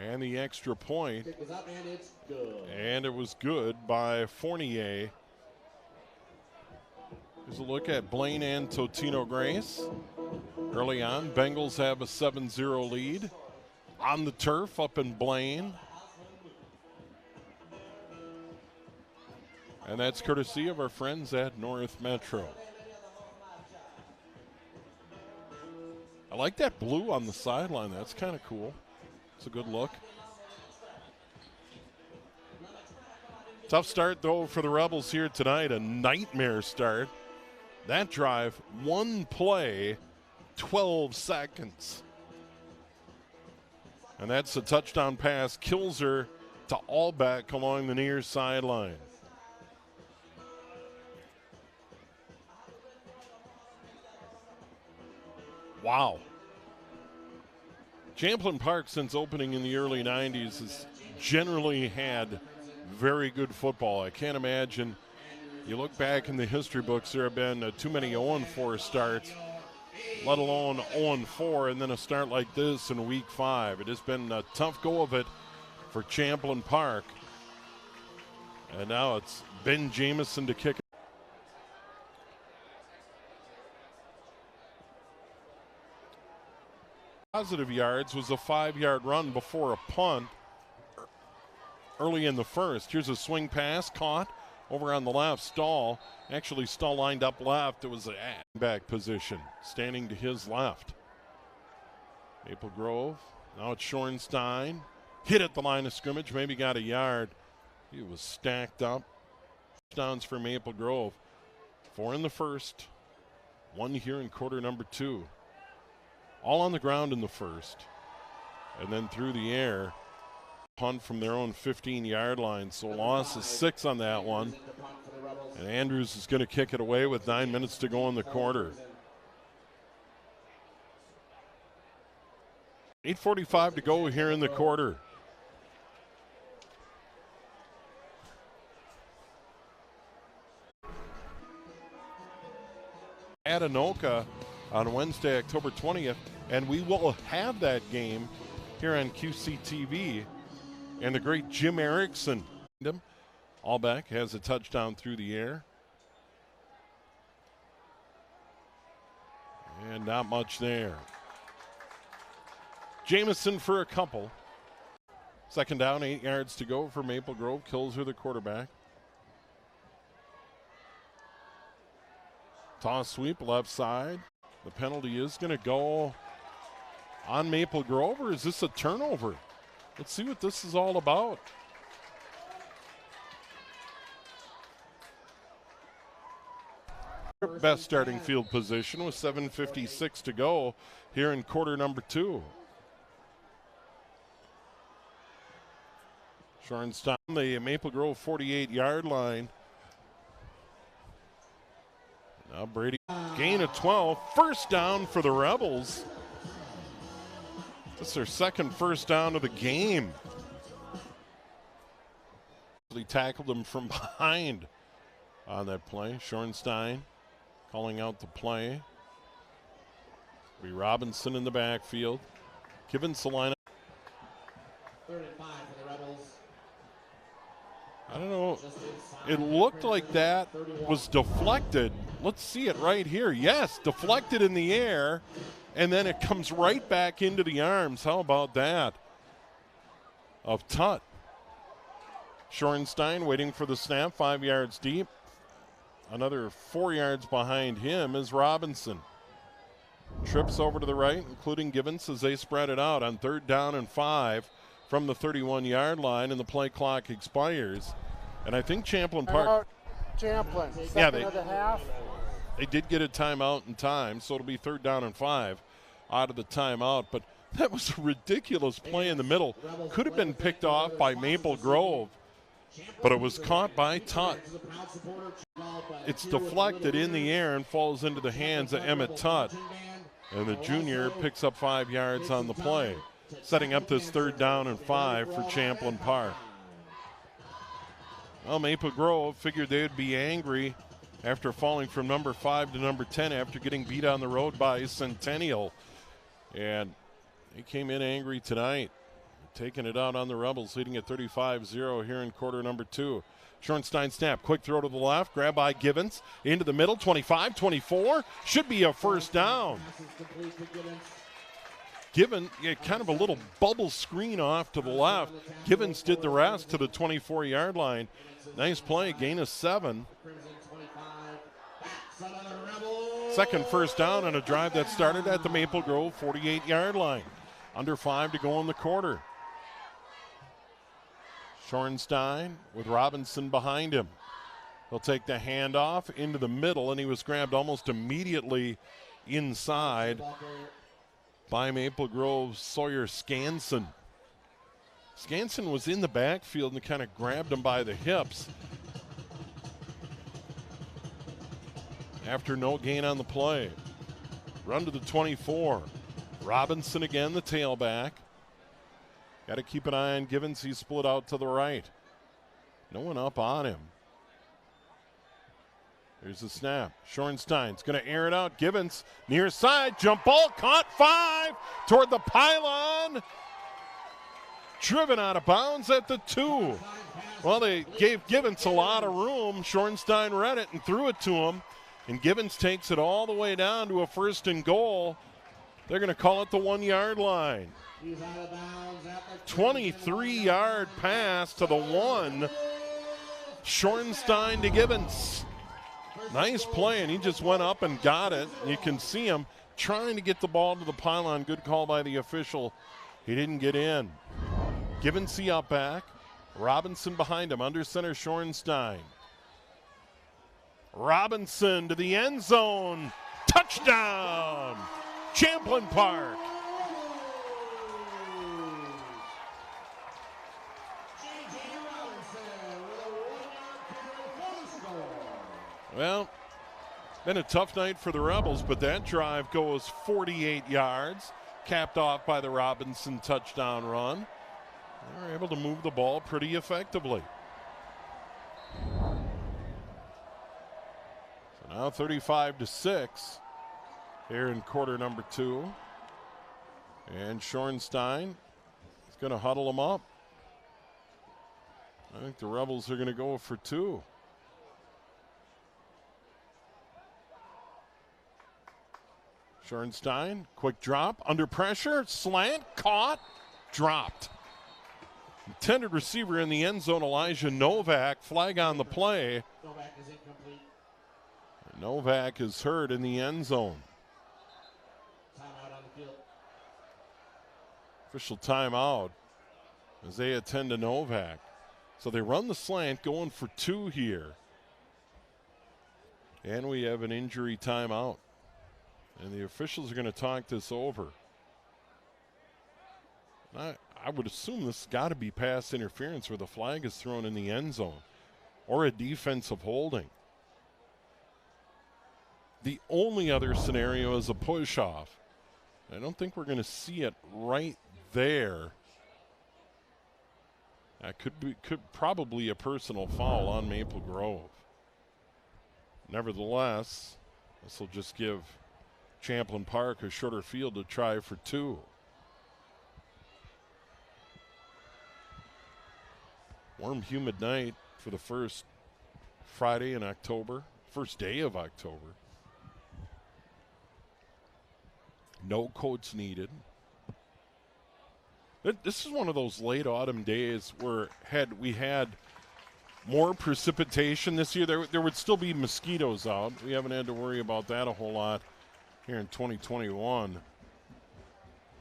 and the extra point. Kick is up and it's good. And it was good by Fournier. Here's a look at Blaine and Totino Grace. Early on, Bengals have a 7-0 lead on the turf up in Blaine. And that's courtesy of our friends at North Metro. I like that blue on the sideline. That's kind of cool. It's a good look. Tough start, though, for the Rebels here tonight. A nightmare start. That drive, 1 play, 12 seconds. And that's a touchdown pass. Kilzer to Allback along the near sideline. Wow. Champlin Park, since opening in the early 90s, has generally had very good football. I can't imagine, you look back in the history books, there have been too many 0-4 starts, let alone 0-4, and then a start like this in week 5. It has been a tough go of it for Champlin Park. And now it's Ben Jamison to kick it. Positive yards was a 5-yard run before a punt early in the first. Here's a swing pass caught over on the left. Stahl, actually Stahl lined up left. It was a back position, standing to his left. Maple Grove, now it's Schornstein. Hit at the line of scrimmage, maybe got a yard. He was stacked up. Touchdowns for Maple Grove. 4 in the first, 1 here in quarter number 2. All on the ground in the first. And then through the air, punt from their own 15-yard line. So loss is 6 on that one. And Andrews is going to kick it away with 9 minutes to go in the quarter. 8:45 to go here in the quarter. At Anoka on Wednesday, October 20th, and we will have that game here on QCTV. And the great Jim Erickson, Allback, has a touchdown through the air. And not much there. Jamison for a couple. Second down, 8 yards to go for Maple Grove. Kilser, the quarterback. Toss sweep, left side. The penalty is going to go on Maple Grove, or is this a turnover? Let's see what this is all about. Best starting field position with 7:56 to go here in quarter number 2. Schornstein, the Maple Grove 48-yard line. Now Brady, gain of 12. First down for the Rebels. This is their second first down of the game. He tackled him from behind on that play. Schornstein calling out the play. Be Robinson in the backfield. Givens the lineup. 3rd and 5 for the Rebels. I don't know. It looked like that was deflected. Let's see it right here. Yes, deflected in the air, and then it comes right back into the arms. How about that? Of Tutt. Schornstein waiting for the snap, 5 yards deep. Another 4 yards behind him is Robinson. Trips over to the right, including Givens as they spread it out on 3rd down and 5 from the 31-yard line, and the play clock expires. And I think Champlin Park. Champlin, second of the half. They did get a timeout in time, so it'll be 3rd down and 5 out of the timeout. But that was a ridiculous play in the middle. Could have been picked off by Maple Grove, but it was caught by Tutt. It's deflected in the air and falls into the hands of Emmett Tutt. And the junior picks up 5 yards on the play, setting up this 3rd down and 5 for Champlin Park. Well, Maple Grove figured they would be angry after falling from number 5 to number 10 after getting beat on the road by Centennial. And they came in angry tonight, taking it out on the Rebels, leading at 35-0 here in quarter number 2. Schornstein snap, quick throw to the left, grab by Givens, into the middle, 25, 24, should be a first down. Given kind of a little bubble screen off to the left. Givens did the rest to the 24-yard line. Nice play, gain of 7. Second first down on a drive that started at the Maple Grove 48-yard line. Under 5 to go in the quarter. Schornstein with Robinson behind him. He'll take the handoff into the middle, and he was grabbed almost immediately inside by Maple Grove's Sawyer Skansen. Skansen was in the backfield and kind of grabbed him by the hips. After no gain on the play. Run to the 24. Robinson again, the tailback. Got to keep an eye on Givens. He's split out to the right. No one up on him. Here's the snap. Schornstein's going to air it out. Givens near side. Jump ball caught 5 toward the pylon. Driven out of bounds at the 2. Well, they gave Givens a lot of room. Schornstein read it and threw it to him. And Givens takes it all the way down to a 1st and goal. They're going to call it the 1-yard line. He's out of bounds at the 23-yard pass to the 1. Schornstein to Gibbons. Nice play, and he just went up and got it. You can see him trying to get the ball to the pylon. Good call by the official. He didn't get in. Gibbons out back. Robinson behind him. Under center, Schornstein. Robinson to the end zone. Touchdown! Champlin Park. Well, been a tough night for the Rebels, but that drive goes 48 yards, capped off by the Robinson touchdown run. They were able to move the ball pretty effectively. So now 35-6 here in quarter number 2. And Schornstein is going to huddle them up. I think the Rebels are going to go for 2. Schornstein, quick drop, under pressure, slant, caught, dropped. Intended receiver in the end zone, Elijah Novak, flag on the play. Novak is incomplete. Novak is hurt in the end zone. Timeout on the field. Official timeout as they attend to Novak. So they run the slant, going for 2 here. And we have an injury timeout. And the officials are going to talk this over. I would assume this has got to be pass interference where the flag is thrown in the end zone or a defensive holding. The only other scenario is a push-off. I don't think we're going to see it right there. That could probably a personal foul on Maple Grove. Nevertheless, this will just give Champlin Park a shorter field to try for 2. Warm, humid night for the first Friday in October, first day of October. No coats needed. This is one of those late autumn days where we had more precipitation this year. There would still be mosquitoes out. We haven't had to worry about that a whole lot here in 2021.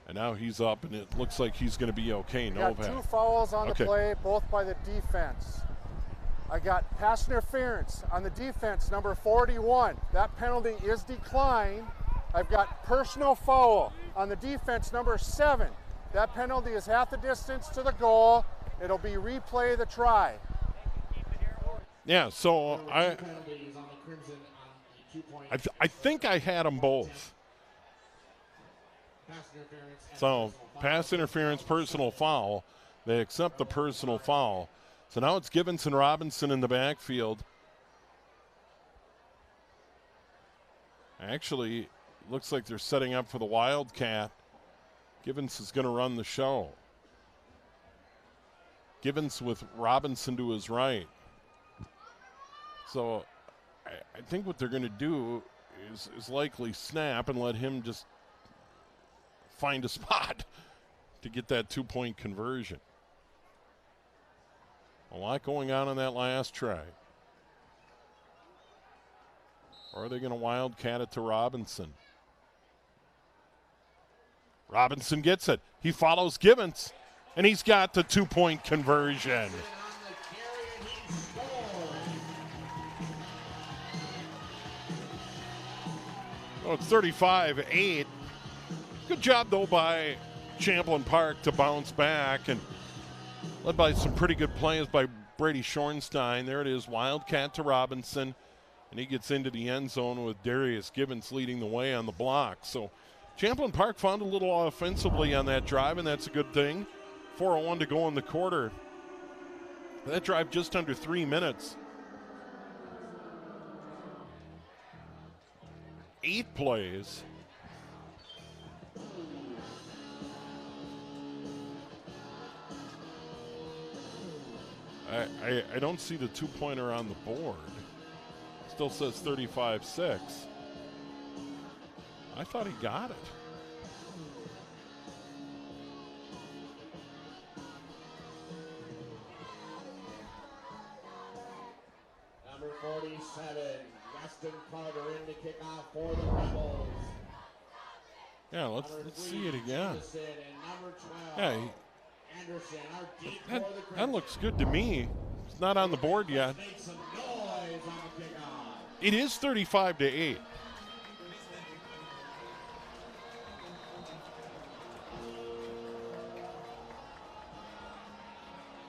And now he's up, and it looks like he's going to be okay. Got 2 fouls on the play, both by the defense. I got pass interference on the defense, number 41. That penalty is declined. I've got personal foul on the defense, number 7. That penalty is half the distance to the goal. It'll be replay the try. Yeah, so I think I had them both. So pass interference, personal foul. They accept the personal foul. So now it's Gibbons and Robinson in the backfield. Actually, looks like they're setting up for the Wildcat. Gibbons is going to run the show. Gibbons with Robinson to his right. So I think what they're going to do is likely snap and let him just find a spot to get that 2-point conversion. A lot going on that last try. Or are they going to wildcat it to Robinson? Robinson gets it. He follows Gibbons, and he's got the 2-point conversion. Oh, it's 35-8. Good job, though, by Champlin Park to bounce back, and led by some pretty good plays by Brady Schornstein. There it is, wildcat to Robinson, and he gets into the end zone with Darius Gibbons leading the way on the block. So Champlin Park found a little offensively on that drive, and that's a good thing. 4:01 to go in the quarter. That drive just under 3 minutes. 8 plays. I don't see the 2-pointer on the board. Still says 35-6. I thought he got it. Weston Carter in to kick off for the Rebels. Yeah, let's see it again. Yeah, that looks good to me. It's not on the board yet. It is 35-8.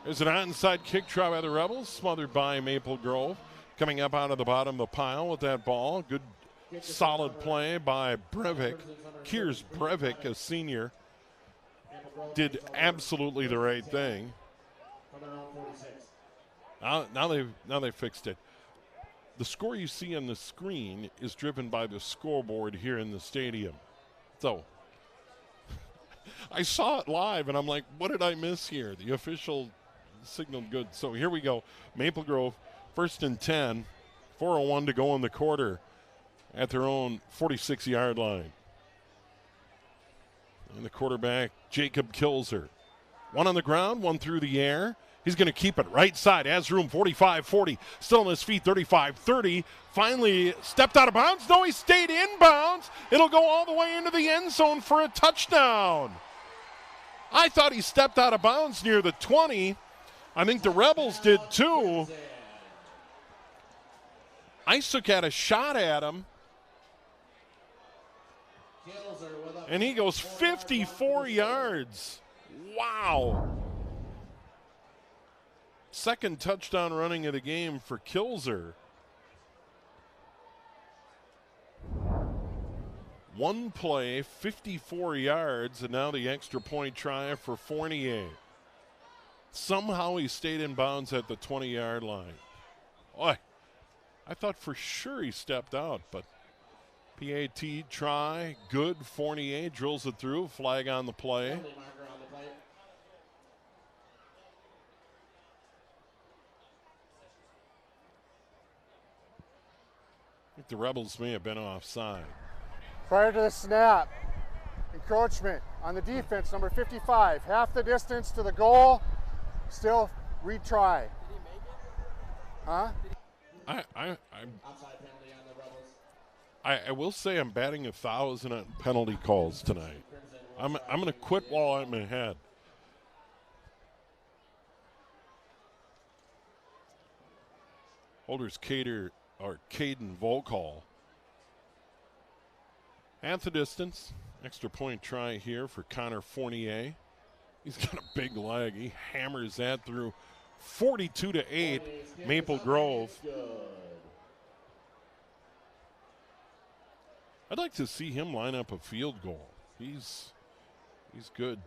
There's an onside kick try by the Rebels, smothered by Maple Grove. Coming up out of the bottom of the pile with that ball. Good, solid play by Breivik. Kiers Breivik, a senior, did absolutely the right thing. Now they've fixed it. The score you see on the screen is driven by the scoreboard here in the stadium. So I saw it live, and I'm like, what did I miss here? The official signaled good. So here we go. Maple Grove, 1st and 10, 4:01 to go in the quarter at their own 46-yard line. And the quarterback, Jacob Kilzer. One on the ground, one through the air. He's going to keep it right side. Has room, 45-40. Still on his feet, 35-30. Finally stepped out of bounds. No, he stayed in bounds. It'll go all the way into the end zone for a touchdown. I thought he stepped out of bounds near the 20. I think the Rebels did too. Isaac had a shot at him. And he goes 54 yards. Wow. Second touchdown running of the game for Kilzer. One play, 54 yards, and now the extra point try for Fournier. Somehow he stayed in bounds at the 20-yard line. Boy, I thought for sure he stepped out, but PAT try, good. Fournier drills it through, flag on the play. I think the Rebels may have been offside. Prior to the snap, encroachment on the defense, number 55, half the distance to the goal, still retry. Did he make it? Huh? I will say I'm batting 1,000 on penalty calls tonight. I'm going to quit while I'm ahead. Holders Caden Volkall. At the distance, extra point try here for Connor Fournier. He's got a big leg. He hammers that through. 42-8, Maple Grove. I'd like to see him line up a field goal. He's good.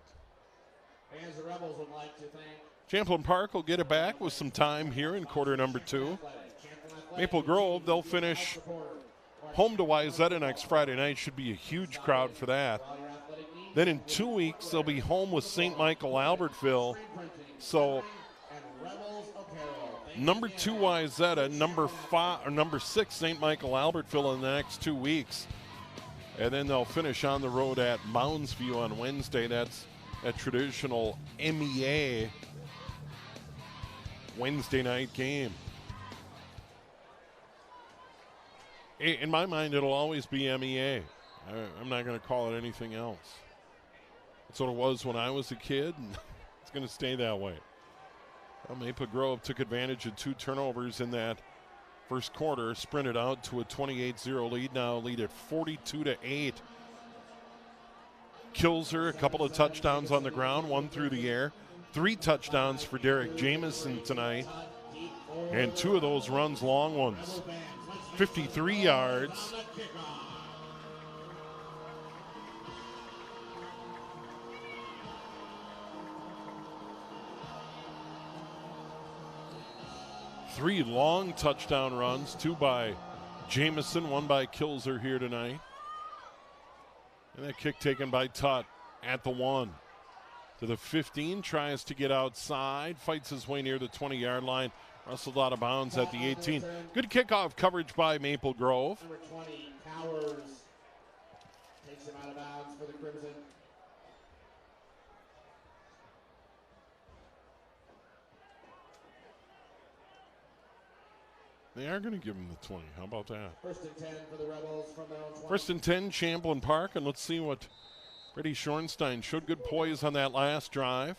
As the Rebels would like to thank Champlin Park will get it back with some time here in quarter number 2. Maple Grove, they'll finish home to Wayzata next Friday night. Should be a huge crowd for that. Then in 2 weeks, they'll be home with St. Michael Albertville. So number 2 Wayzata, number 6 St. Michael Albertville in the next 2 weeks. And then they'll finish on the road at Mounds View on Wednesday. That's a traditional MEA Wednesday night game. In my mind, it'll always be MEA. I'm not going to call it anything else. That's what it was when I was a kid, and it's going to stay that way. Well, Maple Grove took advantage of 2 turnovers in that first quarter, sprinted out to a 28-0 lead, now lead at 42-8. Kilzer, a couple of touchdowns on the ground, 1 through the air. 3 touchdowns for Derek Jamison tonight, and 2 of those runs long ones. 53 yards. Three long touchdown runs, 2 by Jamison, 1 by Kilzer here tonight. And that kick taken by Tutt at the 1. To the 15, tries to get outside, fights his way near the 20-yard line, wrestled out of bounds at the 18. Good kickoff coverage by Maple Grove. number 20, Towers, takes him out of bounds for the Crimson. They are going to give him the 20. How about that? First and 10 for the Rebels from their own 20. First and 10, Champlin Park, and let's see what Freddie Schornstein showed good poise on that last drive.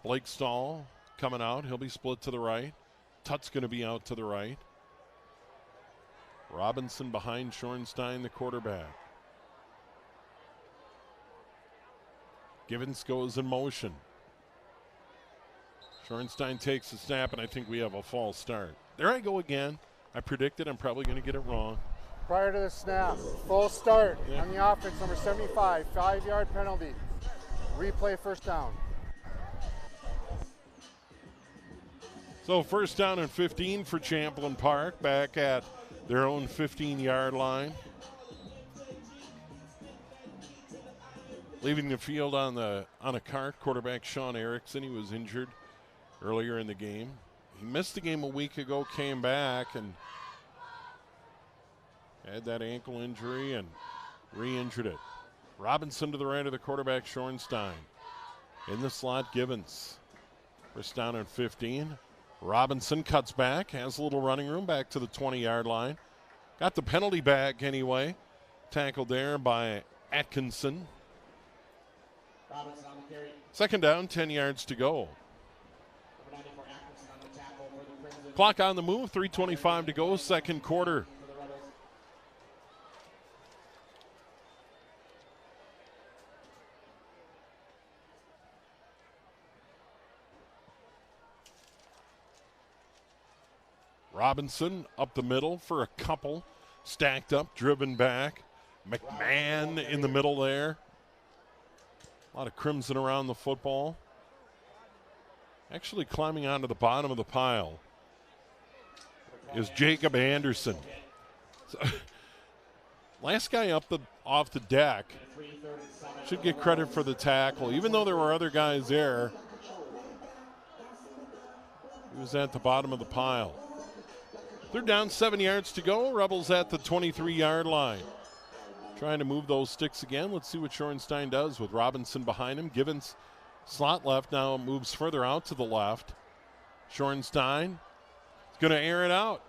Blake Stahl coming out. He'll be split to the right. Tutt's going to be out to the right. Robinson behind Schornstein, the quarterback. Givens goes in motion. Schornstein takes the snap, and I think we have a false start. There I go again. I predicted I'm probably going to get it wrong. Prior to the snap, full start on the offense, number 75, 5-yard penalty. Replay first down. So first down and 15 for Champlin Park, back at their own 15-yard line. Leaving the field on a cart, quarterback Sean Erickson. He was injured earlier in the game. He missed the game a week ago, came back and had that ankle injury and re-injured it. Robinson to the right of the quarterback, Schornstein. In the slot, Givens. First down and 15. Robinson cuts back, has a little running room back to the 20-yard line. Got the penalty back anyway. Tackled there by Atkinson. Robinson on the carry. Second down, 10 yards to go. Clock on the move, 3:25 to go, second quarter. Robinson up the middle for a couple. Stacked up, driven back. McMahon in the middle there. A lot of crimson around the football. Actually climbing onto the bottom of the pile is Jacob Anderson. So, last guy up off the deck should get credit for the tackle. Even though there were other guys there, he was at the bottom of the pile. Third down, 7 yards to go. Rebels at the 23-yard line. Trying to move those sticks again. Let's see what Schornstein does with Robinson behind him. Givens slot left, now moves further out to the left. Schornstein is going to air it out.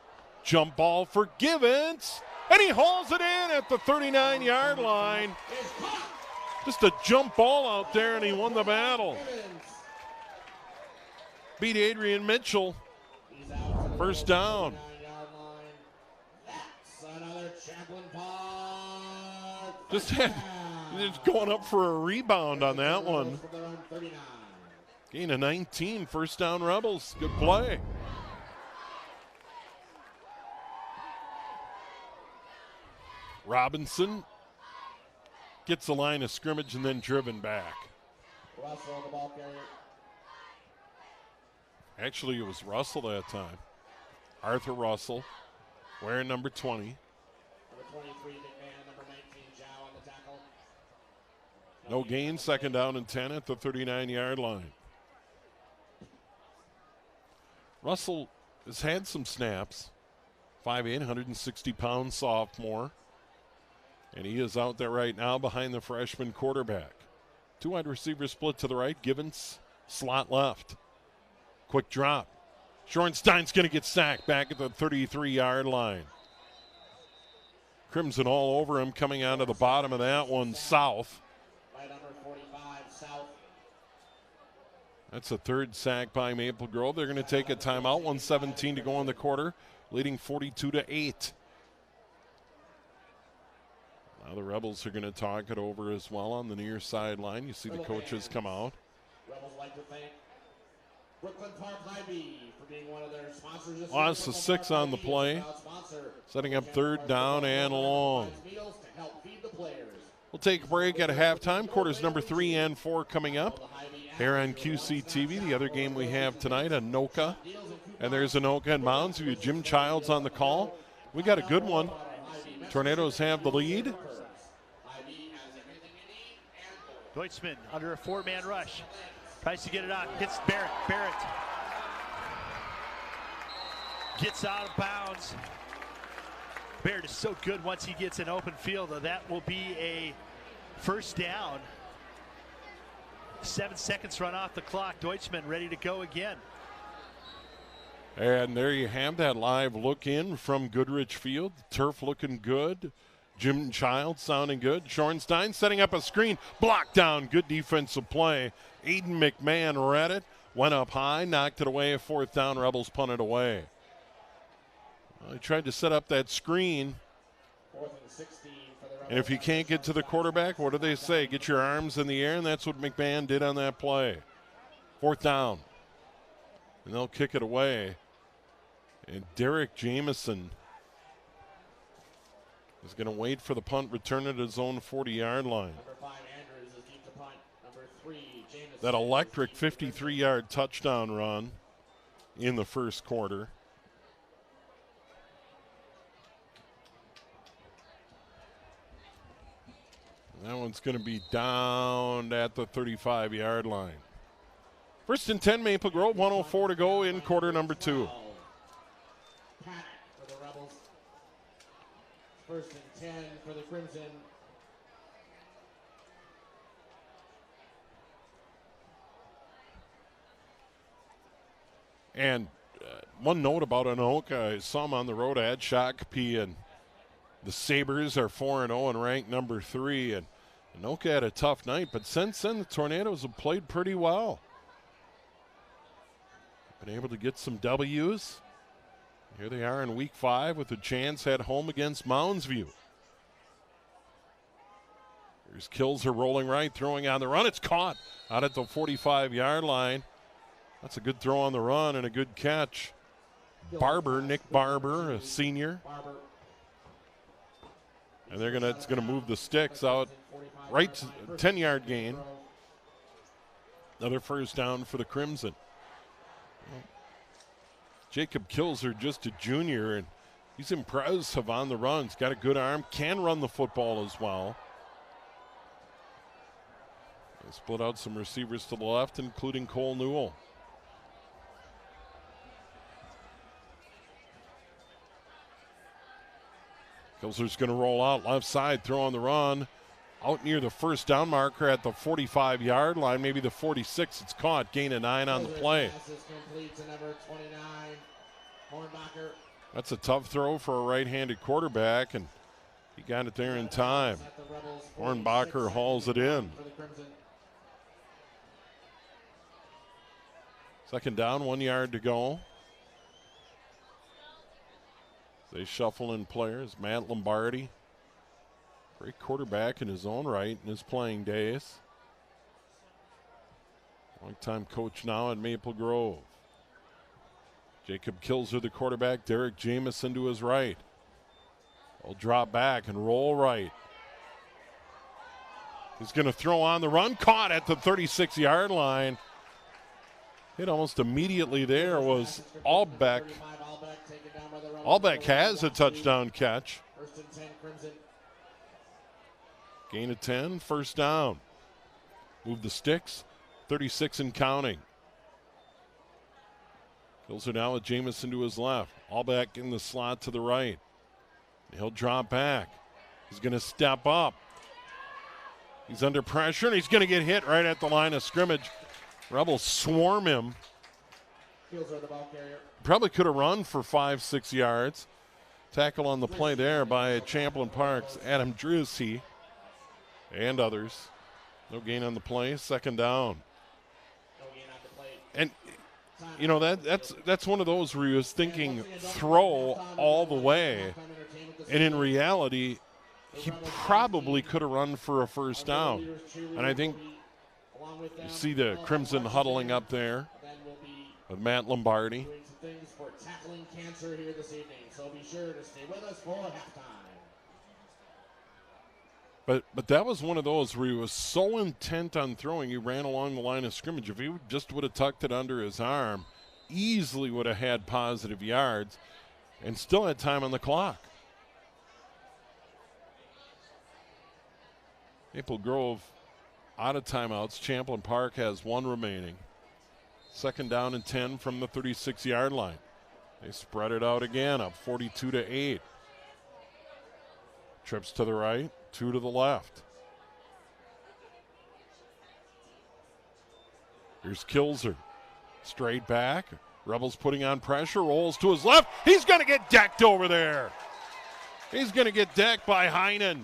Jump ball for Givens, and he hauls it in at the 39-yard line. Just a jump ball out there, and he won the battle. Beat Adrian Mitchell. First down. Just going up for a rebound on that one. Gain of 19, first down Rebels. Good play. Robinson gets the line of scrimmage and then driven back. Russell, the ball carrier. Actually, it was Russell that time. Arthur Russell, wearing number 20. Number 23, McMahon, number 19, Zhao on the tackle. No gain, second down and 10 at the 39-yard line. Russell has had some snaps. 5'8", 160-pound sophomore. And he is out there right now behind the freshman quarterback. Two wide receivers split to the right. Givens, slot left. Quick drop. Schornstein's going to get sacked back at the 33-yard line. Crimson all over him coming out of the bottom of that one, South. By number 45, South. That's a third sack by Maple Grove. They're going to take a timeout. 1:17 to go in the quarter, leading 42-8. Now the Rebels are going to talk it over as well on the near sideline. You see the coaches come out. Rebels like to thank Brooklyn Park Hy-Vee for being one of their sponsors. Loss of 6 on the play. Setting up third down and long. We'll take a break at a halftime. Quarters number 3 and 4 coming up here on QCTV. The other game we have tonight, Anoka. And there's Anoka and Mounds. We have Jim Childs on the call. We got a good one. Tornadoes have the lead. Deutschman under a 4-man rush. Tries to get it out. Hits Barrett. Barrett gets out of bounds. Barrett is so good once he gets an open field. That will be a first down. 7 seconds run off the clock. Deutschman ready to go again. And there you have that live look in from Goodrich Field. Turf looking good. Jim Child sounding good. Schornstein setting up a screen. Blocked down. Good defensive play. Aiden McMahon read it. Went up high. Knocked it away. 4th down. Rebels punted away. Well, he tried to set up that screen. 4th and 16 for the Rebels. And if you can't get to the quarterback, what do they say? Get your arms in the air, and that's what McMahon did on that play. 4th down. And they'll kick it away. And Derek Jameson is going to wait for the punt, return at his own 40-yard line. Number 5, Andrews is deep to punt. Number 3, Jameson. That electric 53-yard touchdown run in the first quarter. That one's going to be down at the 35-yard line. 1st and 10, Maple Grove, 1:04 to go in quarter number 2. Panic for the Rebels. 1st and 10 for the Crimson. And one note about Anoka, I saw him on the road at Shakopee, and the Sabres are 4-0 and ranked number 3. And Anoka had a tough night, but since then the Tornadoes have played pretty well. Been able to get some W's. Here they are in week 5 with a chance at home against Moundsview. Here's Kilser rolling right, throwing on the run. It's caught out at the 45-yard line. That's a good throw on the run and a good catch. Barber, Nick Barber, a senior. And it's gonna move the sticks out right to 10-yard gain. Another 1st down for the Crimson. Jacob Kilser, just a junior, and he's impressive on the run. He's got a good arm, can run the football as well. They split out some receivers to the left, including Cole Newell. Kilser's going to roll out left side, throw on the run. Out near the 1st down marker at the 45-yard line, maybe the 46. It's caught, gain of 9 on the play. That's a tough throw for a right-handed quarterback, and he got it there in time. Hornbacher hauls it in. 2nd down, 1 yard to go. They shuffle in players. Matt Lombardi, great quarterback in his own right in his playing days. Long-time coach now at Maple Grove. Jacob Kilser, the quarterback. Derek Jameson to his right. They'll drop back and roll right. He's going to throw on the run. Caught at the 36-yard line. Hit almost immediately there was Albeck. Albeck has a touchdown catch. 1st and 10, Crimson. Gain of 10, 1st down. Move the sticks, 36 and counting. Kilser now with Jameson to his left. Albeck in the slot to the right. He'll drop back. He's going to step up. He's under pressure, and he's going to get hit right at the line of scrimmage. Rebels swarm him. Kilser, the ball carrier. Probably could have run for 5-6 yards. Tackle on the play there by Champlin Park's Adam Drusey and others. No gain on the play. 2nd down. No gain on the play. And you know that's one of those where he was thinking throw all the way, and in reality, he probably could have run for a 1st down. And I think you see the Crimson huddling up there with Matt Lombardi. Doing some things for tackling cancer here this evening, so be sure to stay with us for halftime. But that was one of those where he was so intent on throwing, he ran along the line of scrimmage. If he just would have tucked it under his arm, easily would have had positive yards and still had time on the clock. Maple Grove out of timeouts. Champlin Park has 1 remaining. 2nd down and 10 from the 36-yard line. They spread it out again, up 42-8. Trips to the right, 2 to the left. Here's Kilser. Straight back, Rebels putting on pressure, rolls to his left. He's going to get decked over there. He's going to get decked by Heinen.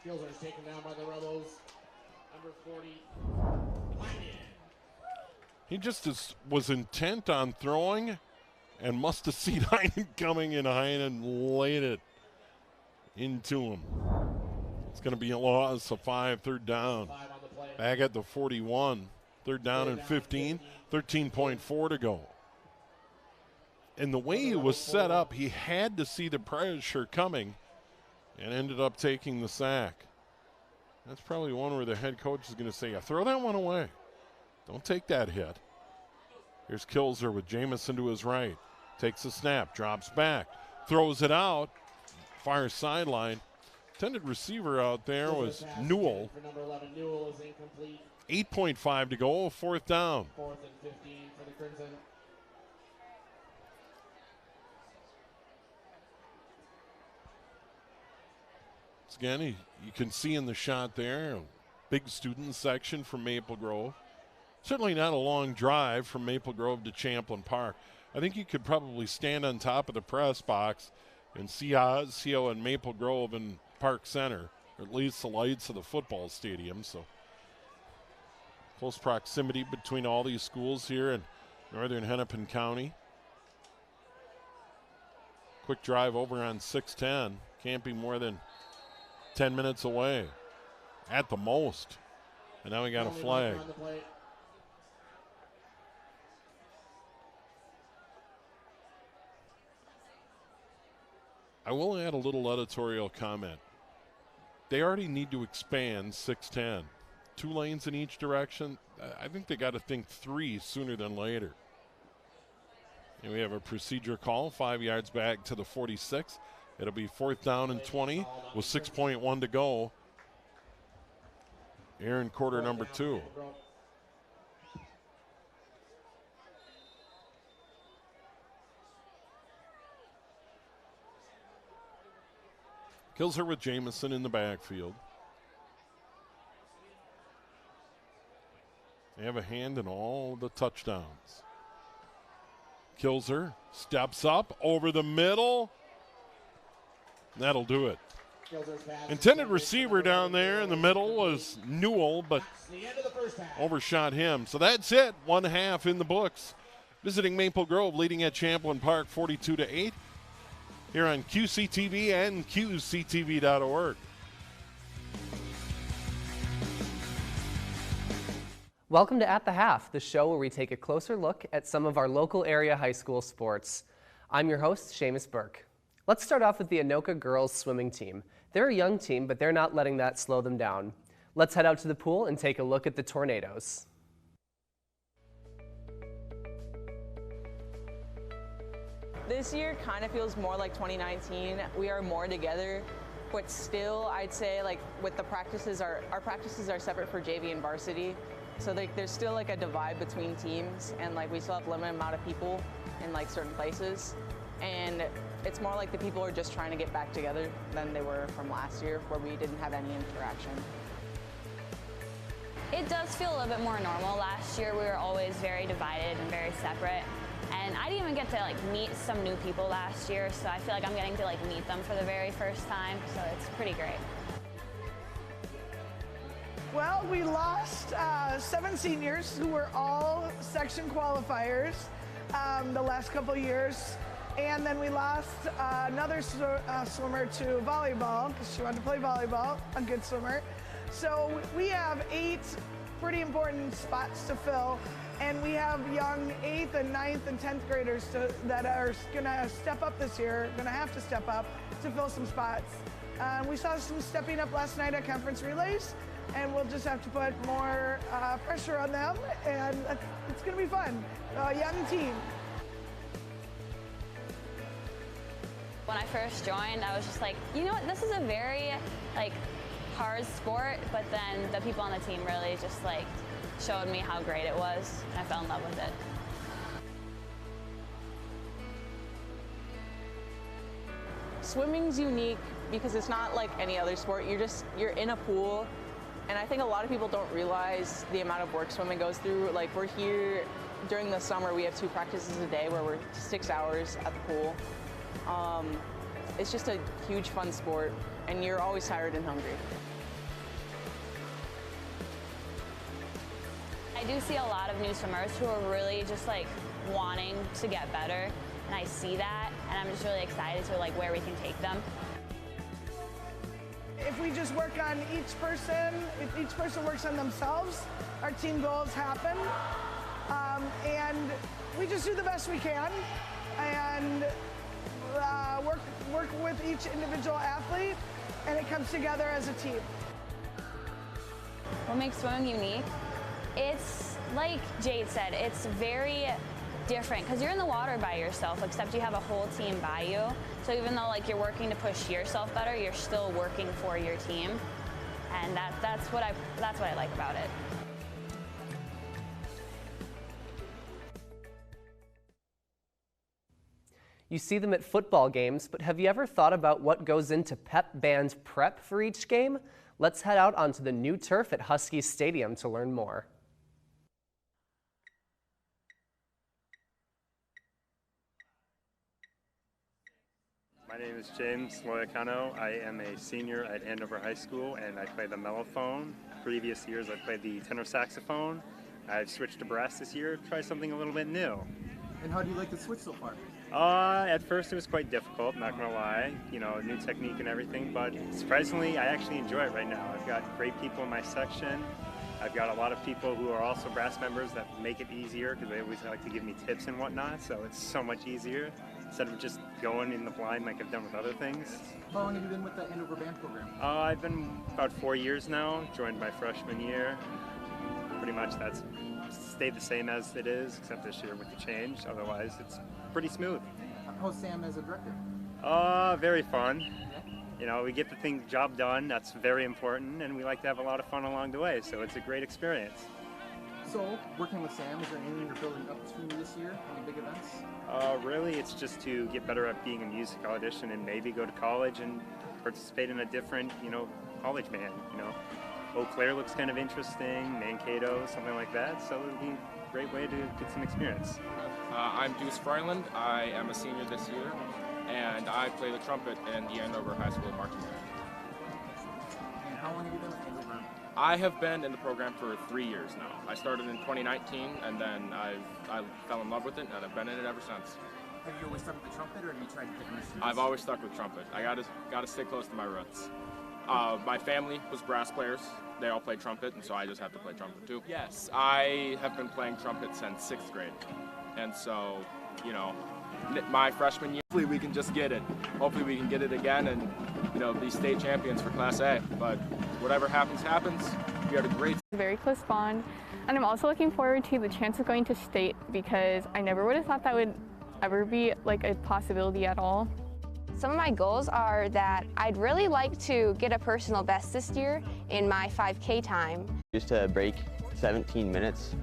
Kilzer is taken down by the Rebels. Number 40, Heinen. He just was intent on throwing and must have seen Heinen coming, and Heinen laid it into him. It's going to be a loss of 5, third down. Back at the 41. Third down and 15, 13.4 to go. And the way he was set up, he had to see the pressure coming and ended up taking the sack. That's probably one where the head coach is going to say, throw that one away. Don't take that hit. Here's Kilzer with Jamison to his right. Takes a snap, drops back, throws it out, far sideline. Intended receiver out there was Newell. 8.5 to go, fourth down. 4th and 15 for the Crimson. Again, you can see in the shot there, a big student section from Maple Grove. Certainly not a long drive from Maple Grove to Champlin Park. I think you could probably stand on top of the press box and see Osseo and Maple Grove in Park Center, or at least the lights of the football stadium. So close proximity between all these schools here in northern Hennepin County. Quick drive over on 610. Can't be more than 10 minutes away at the most. And now we got a flag. I will add a little editorial comment. They already need to expand 610. 2 lanes in each direction. I think they got to think 3 sooner than later. And we have a procedure call, 5 yards back to the 46. It'll be 4th down and 20 with 6.1 to go. Aaron, quarter number 2. Kilzer with Jamison in the backfield. They have a hand in all the touchdowns. Kilzer steps up over the middle. That'll do it. Intended receiver down there in the middle was Newell, but overshot him. So that's it. 1/2 in the books. Visiting Maple Grove, leading at Champlin Park 42-8. Here on QCTV and QCTV.org. Welcome to At the Half, the show where we take a closer look at some of our local area high school sports. I'm your host, Seamus Burke. Let's start off with the Anoka girls swimming team. They're a young team, but they're not letting that slow them down. Let's head out to the pool and take a look at the Tornadoes. This year kind of feels more like 2019. We are more together, but still I'd say like with the practices, our practices are separate for JV and varsity. So there's still like a divide between teams, and like we still have limited amount of people in like certain places. And it's more like the people are just trying to get back together than they were from last year where we didn't have any interaction. It does feel a little bit more normal. Last year we were always very divided and very separate. And I didn't even get to like meet some new people last year, so I feel like I'm getting to like meet them for the very first time, so it's pretty great. Well, we lost 7 seniors who were all section qualifiers the last couple years. And then we lost another swimmer to volleyball because she wanted to play volleyball, a good swimmer. So we have 8 pretty important spots to fill. And we have young 8th and 9th and 10th graders that are going to step up this year, going to have to step up to fill some spots. We saw some stepping up last night at conference relays, and we'll just have to put more pressure on them, and it's going to be fun. A young team. When I first joined, I was just like, you know what, this is a very like hard sport, but then the people on the team really just like showed me how great it was, and I fell in love with it. Swimming's unique because it's not like any other sport. You're in a pool And I think a lot of people don't realize the amount of work swimming goes through. Like, we're here during the summer, we have 2 practices a day where we're 6 hours at the pool. It's just a huge fun sport, and you're always tired and hungry. I do see a lot of new swimmers who are really just like wanting to get better, and I see that, and I'm just really excited to like where we can take them. If we just work on each person, if each person works on themselves, our team goals happen. And we just do the best we can and work with each individual athlete, and it comes together as a team. What makes swimming unique? It's like Jade said, it's very different because you're in the water by yourself, except you have a whole team by you. So even though like you're working to push yourself better, you're still working for your team, and that's what I like about it. You see them at football games, but have you ever thought about what goes into pep band prep for each game? Let's head out onto the new turf at Huskies Stadium to learn more. My name is James Loyacano. I am a senior at Andover High School, and I play the mellophone. Previous years I played the tenor saxophone. I've switched to brass this year to try something a little bit new. And how do you like the switch so far? At first it was quite difficult, not gonna lie, you know, new technique and everything, but surprisingly I actually enjoy it right now. I've got great people in my section. I've got a lot of people who are also brass members that make it easier because they always like to give me tips and whatnot, so it's so much easier instead of just going in the blind like I've done with other things. How long have you been with the Andover Band program? I've been about 4 years now, joined my freshman year. Pretty much that's stayed the same as it is, except this year with the change. Otherwise, it's pretty smooth. How's Sam as a director? Very fun. Yeah. You know, we get the job done. That's very important, and we like to have a lot of fun along the way. So it's a great experience. So, working with Sam, is there anything you're building up to this year? Any big events? Really, it's just to get better at being a music audition and maybe go to college and participate in a different, college band. Eau Claire looks kind of interesting, Mankato, something like that, so it'll be a great way to get some experience. I'm Deuce Freiland. I am a senior this year, and I play the trumpet in the Andover High School marching band. And how long have you been with Andover? I have been in the program for 3 years now. I started in 2019, and then I fell in love with it, and I've been in it ever since. Have you always stuck with the trumpet, or have you tried to pick an instrument? I've always stuck with trumpet. I gotta stay close to my roots. My family was brass players. They all played trumpet, and so I just have to play trumpet too. Yes, I have been playing trumpet since 6th grade. And so, my freshman year, hopefully we can just get it. Hopefully we can get it again and, be state champions for Class A. But whatever happens, happens. We had a great... Very close bond. And I'm also looking forward to the chance of going to state because I never would have thought that would ever be like a possibility at all. Some of my goals are that I'd really like to get a personal best this year in my 5K time. Just to break 17 minutes,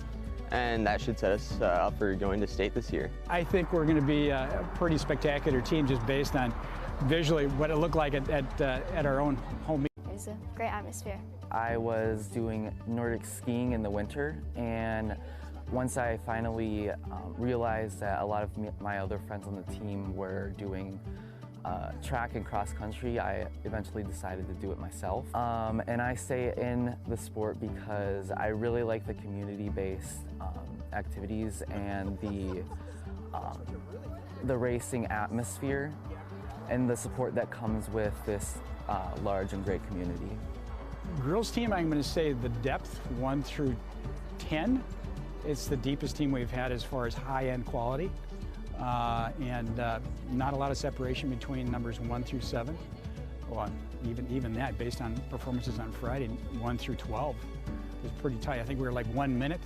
and that should set us up for going to state this year. I think we're going to be a pretty spectacular team just based on visually what it looked like at our own home meet. It was a great atmosphere. I was doing Nordic skiing in the winter, and once I finally realized that a lot of my other friends on the team were doing track and cross country, I eventually decided to do it myself. And I stay in the sport because I really like the community-based activities and the racing atmosphere and the support that comes with this large and great community. Girls team, I'm going to say the depth 1 through 10. It's the deepest team we've had as far as high-end quality. And not a lot of separation between numbers 1 through 7. Well, even that, based on performances on Friday, 1 through 12 was pretty tight. I think we were like 1 minute,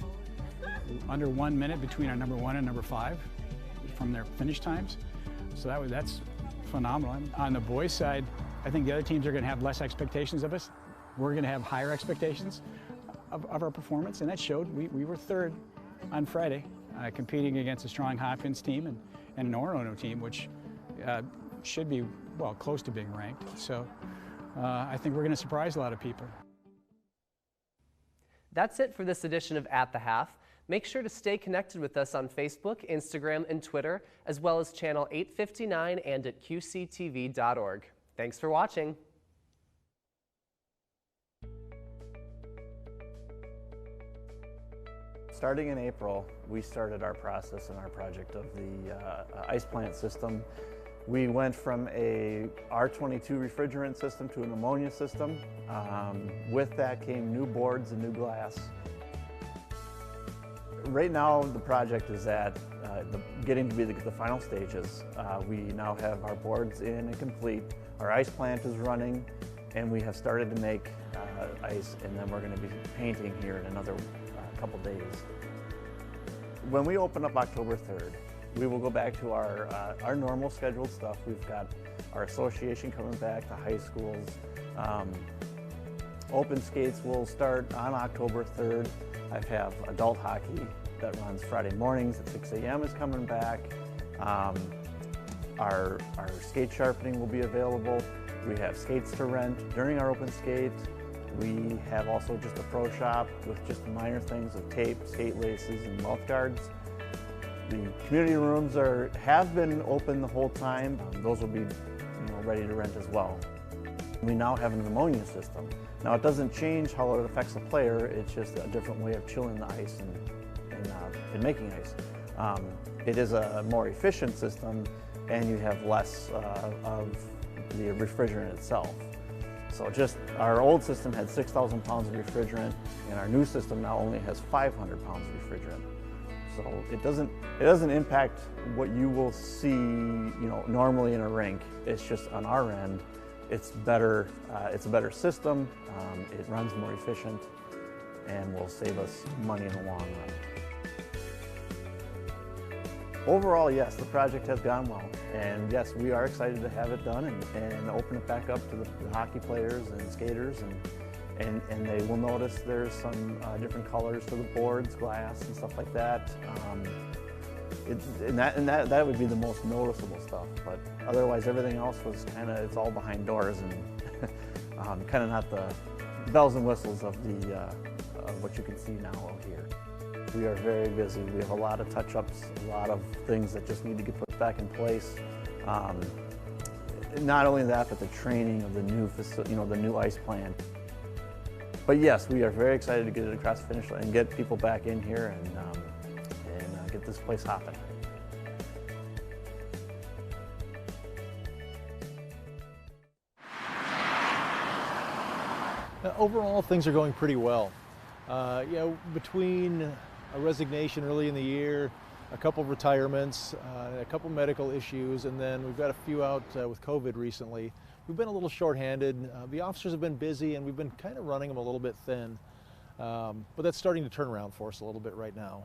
under 1 minute between our number 1 and number 5 from their finish times. So that's phenomenal. On the boys' side, I think the other teams are going to have less expectations of us. We're going to have higher expectations of our performance, and that showed. We were 3rd on Friday. Competing against a strong Hopkins team and an Orono team, which should be, well, close to being ranked. So I think we're going to surprise a lot of people. That's it for this edition of At the Half. Make sure to stay connected with us on Facebook, Instagram, and Twitter, as well as channel 859 and at QCTV.org. Thanks for watching. Starting in April, we started our process and our project of the ice plant system. We went from a R22 refrigerant system to an ammonia system. With that came new boards and new glass. Right now, the project is at getting to be the final stages. We now have our boards in and complete. Our ice plant is running, and we have started to make ice, and then we're going to be painting here in another couple days. When we open up October 3rd, we will go back to our normal scheduled stuff. We've got our association coming back to high schools. Open skates will start on October 3rd. I have adult hockey that runs Friday mornings at 6 a.m. is coming back. Our skate sharpening will be available. We have skates to rent during our open skate. We have also just a pro shop with just minor things of tape, skate laces, and mouth guards. The community rooms have been open the whole time. Those will be ready to rent as well. We now have an ammonia system. Now it doesn't change how it affects the player, it's just a different way of chilling the ice and making ice. It is a more efficient system, and you have less of the refrigerant itself. So just our old system had 6,000 pounds of refrigerant, and our new system now only has 500 pounds of refrigerant. So it doesn't impact what you will see, normally in a rink. It's just on our end, it's better. It's a better system. It runs more efficient, and will save us money in the long run. Overall, yes, the project has gone well, and yes, we are excited to have it done and open it back up to the hockey players and skaters, and they will notice there's some different colors to the boards, glass, and stuff like that. That would be the most noticeable stuff, but otherwise everything else was it's all behind doors and kind of not the bells and whistles of what you can see now out here. We are very busy. We have a lot of touch-ups, a lot of things that just need to get put back in place. Not only that, but the training of the new facility, the new ice plant. But yes, we are very excited to get it across the finish line and get people back in here and get this place hopping. Overall, things are going pretty well. Between a resignation early in the year, a couple of retirements, a couple medical issues, and then we've got a few out with COVID recently. We've been a little short-handed. The officers have been busy, and we've been kind of running them a little bit thin. But that's starting to turn around for us a little bit right now.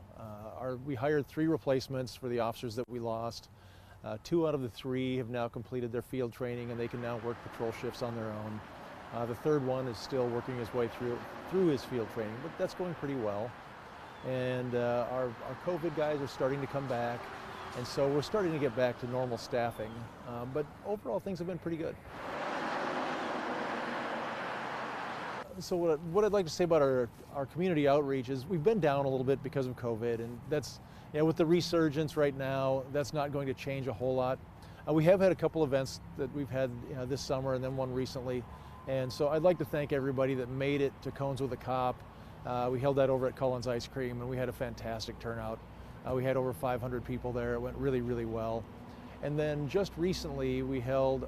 We hired 3 replacements for the officers that we lost. 2 out of the 3 have now completed their field training, and they can now work patrol shifts on their own. The 3rd one is still working his way through his field training, but that's going pretty well. And our COVID guys are starting to come back, and so we're starting to get back to normal staffing. But overall, things have been pretty good. So what I'd like to say about our community outreach is we've been down a little bit because of COVID, and that's, with the resurgence right now, that's not going to change a whole lot. We have had a couple events that we've had this summer, and then one recently. And so I'd like to thank everybody that made it to Cones with a Cop. We held that over at Cullen's Ice Cream, and we had a fantastic turnout. We had over 500 people there. It went really, really well. And then just recently, we held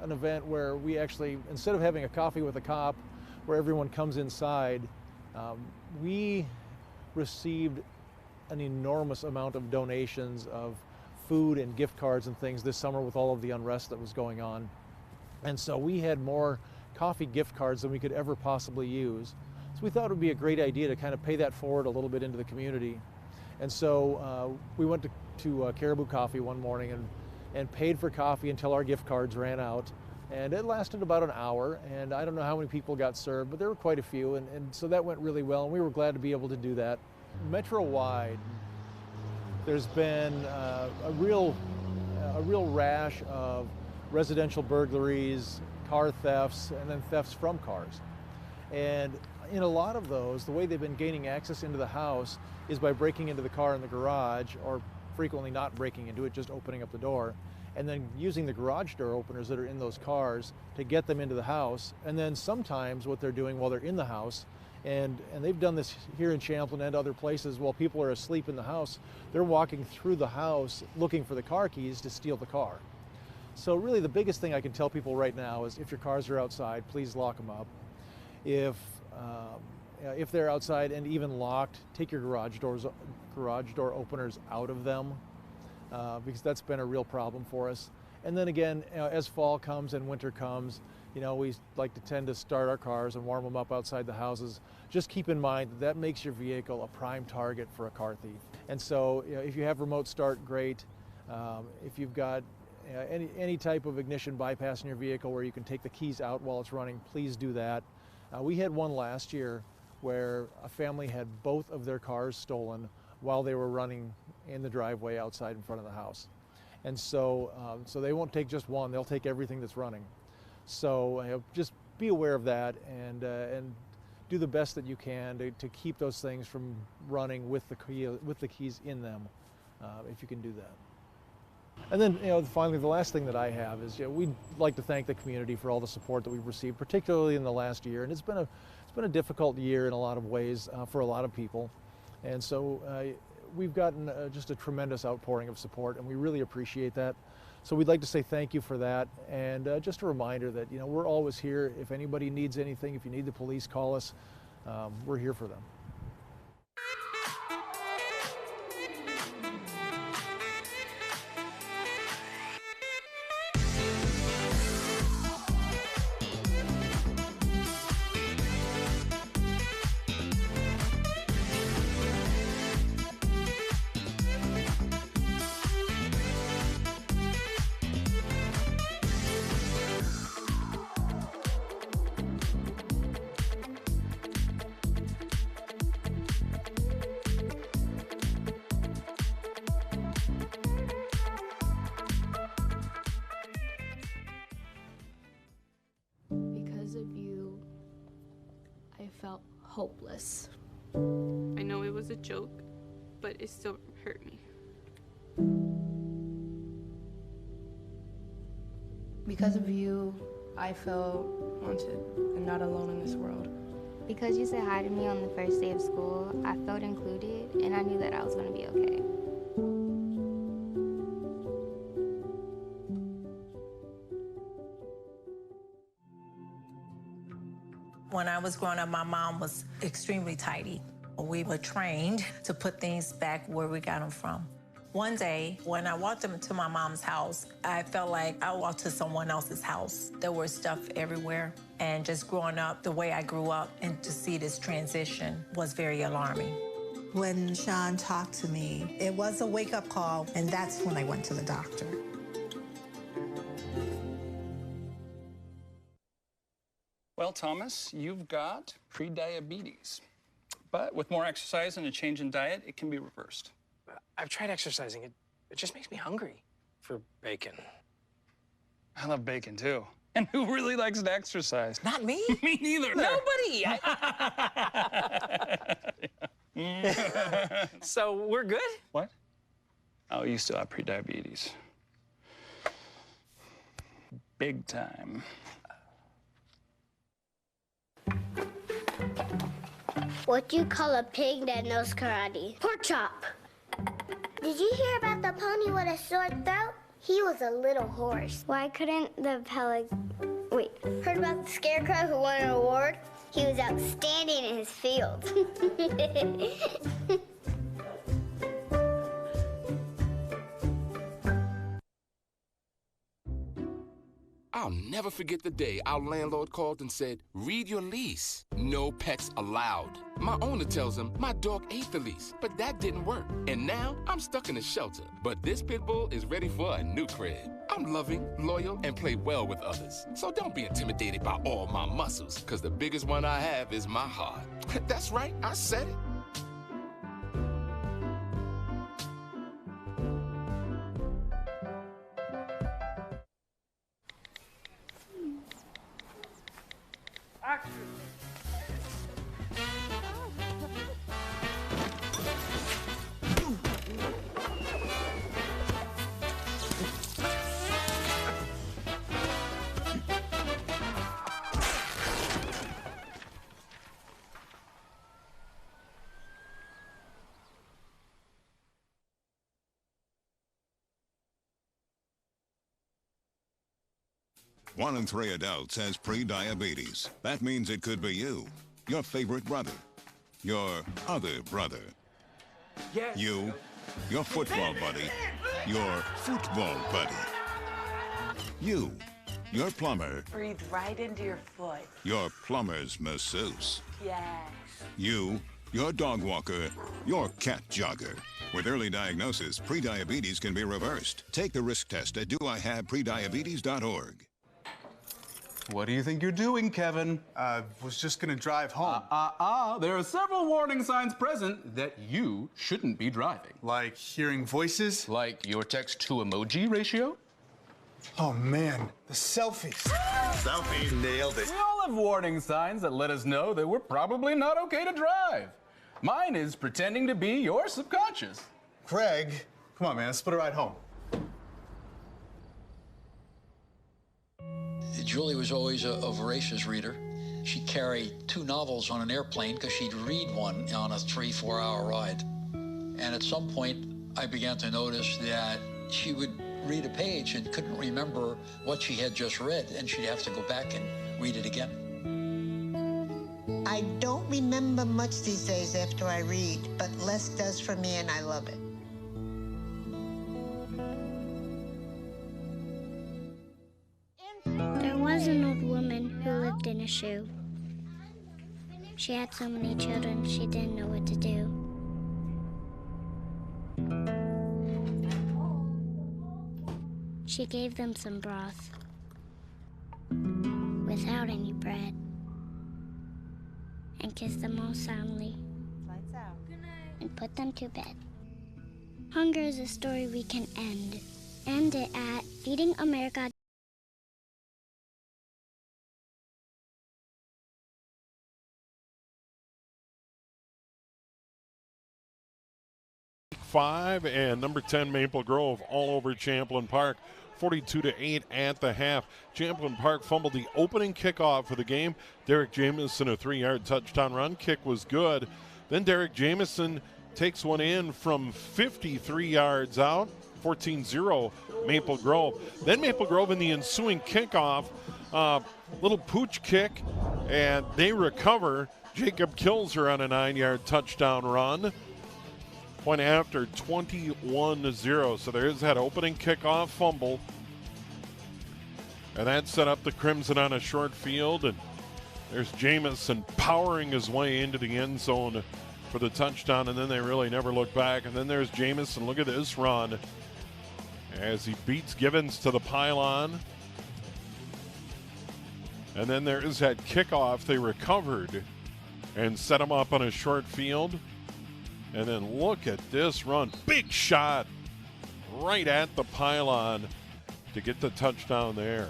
an event where we actually, instead of having a coffee with a cop, where everyone comes inside, we received an enormous amount of donations of food and gift cards and things this summer with all of the unrest that was going on. And so we had more coffee gift cards than we could ever possibly use. So we thought it would be a great idea to kind of pay that forward a little bit into the community. And so we went to Caribou Coffee one morning and paid for coffee until our gift cards ran out. And it lasted about an hour, and I don't know how many people got served, but there were quite a few, and so that went really well, and we were glad to be able to do that. Metro-wide, there's been a real rash of residential burglaries, car thefts, and then thefts from cars. And in a lot of those, the way they've been gaining access into the house is by breaking into the car in the garage, or frequently not breaking into it, just opening up the door, and then using the garage door openers that are in those cars to get them into the house. And then sometimes what they're doing while they're in the house, and they've done this here in Champlin and other places, while people are asleep in the house, they're walking through the house looking for the car keys to steal the car. So really the biggest thing I can tell people right now is if your cars are outside, please lock them up. If they're outside and even locked, take your garage door openers out of them, because that's been a real problem for us. And then again, as fall comes and winter comes, we like to tend to start our cars and warm them up outside the houses. Just keep in mind that makes your vehicle a prime target for a car thief. And so if you have remote start, great. If you've got any type of ignition bypass in your vehicle where you can take the keys out while it's running, please do that. We had one last year where a family had both of their cars stolen while they were running in the driveway outside in front of the house. And so they won't take just one, they'll take everything that's running. So just be aware of that and do the best that you can to keep those things from running with the keys in them, if you can do that. And then, finally, the last thing that I have is, we'd like to thank the community for all the support that we've received, particularly in the last year. And it's been a difficult year in a lot of ways for a lot of people. And so we've gotten just a tremendous outpouring of support, and we really appreciate that. So we'd like to say thank you for that. And just a reminder that, we're always here. If anybody needs anything, if you need the police, call us. We're here for them. Felt hopeless. I know it was a joke, but it still hurt me. Because of you, I felt wanted and not alone in this world. Because you said hi to me on the first day of school, I felt included, and I knew that I was going to be okay. When I was growing up, my mom was extremely tidy. We were trained to put things back where we got them from. One day, when I walked into my mom's house, I felt like I walked to someone else's house. There was stuff everywhere. And just growing up the way I grew up, and to see this transition was very alarming. When Sean talked to me, it was a wake-up call, and that's when I went to the doctor. Well, Thomas, you've got pre-diabetes. But with more exercise and a change in diet, it can be reversed. I've tried exercising. It just makes me hungry for bacon. I love bacon, too. And who really likes to exercise? Not me. Me neither. Nobody. So we're good? What? Oh, you still have pre-diabetes. Big time. What do you call a pig that knows karate? Pork chop. Did you hear about the pony with a sore throat? He was a little horse. Why couldn't the Wait, heard about the scarecrow who won an award? He was outstanding in his field. I'll never forget the day our landlord called and said, read your lease. No pets allowed. My owner tells him my dog ate the lease, but that didn't work. And now I'm stuck in a shelter. But this pit bull is ready for a new crib. I'm loving, loyal, and play well with others. So don't be intimidated by all my muscles, because the biggest one I have is my heart. That's right, I said it. 1 in 3 adults has pre-diabetes. That means it could be you, your favorite brother, your other brother, you, your football buddy, your football buddy, you, your plumber, Breathe right into your foot. your plumber's masseuse, Yes. you, your dog walker, your cat jogger. With early diagnosis, prediabetes can be reversed. Take the risk test at doihaveprediabetes.org. What do you think you're doing, Kevin? Was just gonna drive home. There are several warning signs present that you shouldn't be driving. Like hearing voices? Like your text-to-emoji ratio? Oh man, the selfies. Selfies. Nailed it. We all have warning signs that let us know that we're probably not okay to drive. Mine is pretending to be your subconscious. Craig, come on man, let's split a ride home. Julie was always a voracious reader. She'd carry 2 novels on an airplane because she'd read one on a 3-4 hour ride. And at some point, I began to notice that she would read a page and couldn't remember what she had just read, and she'd have to go back and read it again. I don't remember much these days after I read, but less does for me, and I love it. There was an old woman who lived in a shoe. She had so many children, she didn't know what to do. She gave them some broth without any bread and kissed them all soundly and put them to bed. Hunger is a story we can end. End it at feedingamerica.com. Five and number 10 Maple Grove all over Champlin Park, 42-8 at the half. Champlin Park fumbled the opening kickoff for the game. Derek Jamison, a 3-yard touchdown run. Kick was good. Then Derek Jamison takes one in from 53 yards out, 14-0 Maple Grove. Then Maple Grove in the ensuing kickoff, little pooch kick, and they recover. Jacob Kilser on a 9-yard touchdown run. Point after 21-0. So there's that opening kickoff fumble. And that set up the Crimson on a short field. And there's Jamison powering his way into the end zone for the touchdown. And then they really never look back. And then there's Jamison. Look at this run as he beats Givens to the pylon. And then there is that kickoff. They recovered and set him up on a short field. And then look at this run. Big shot right at the pylon to get the touchdown there.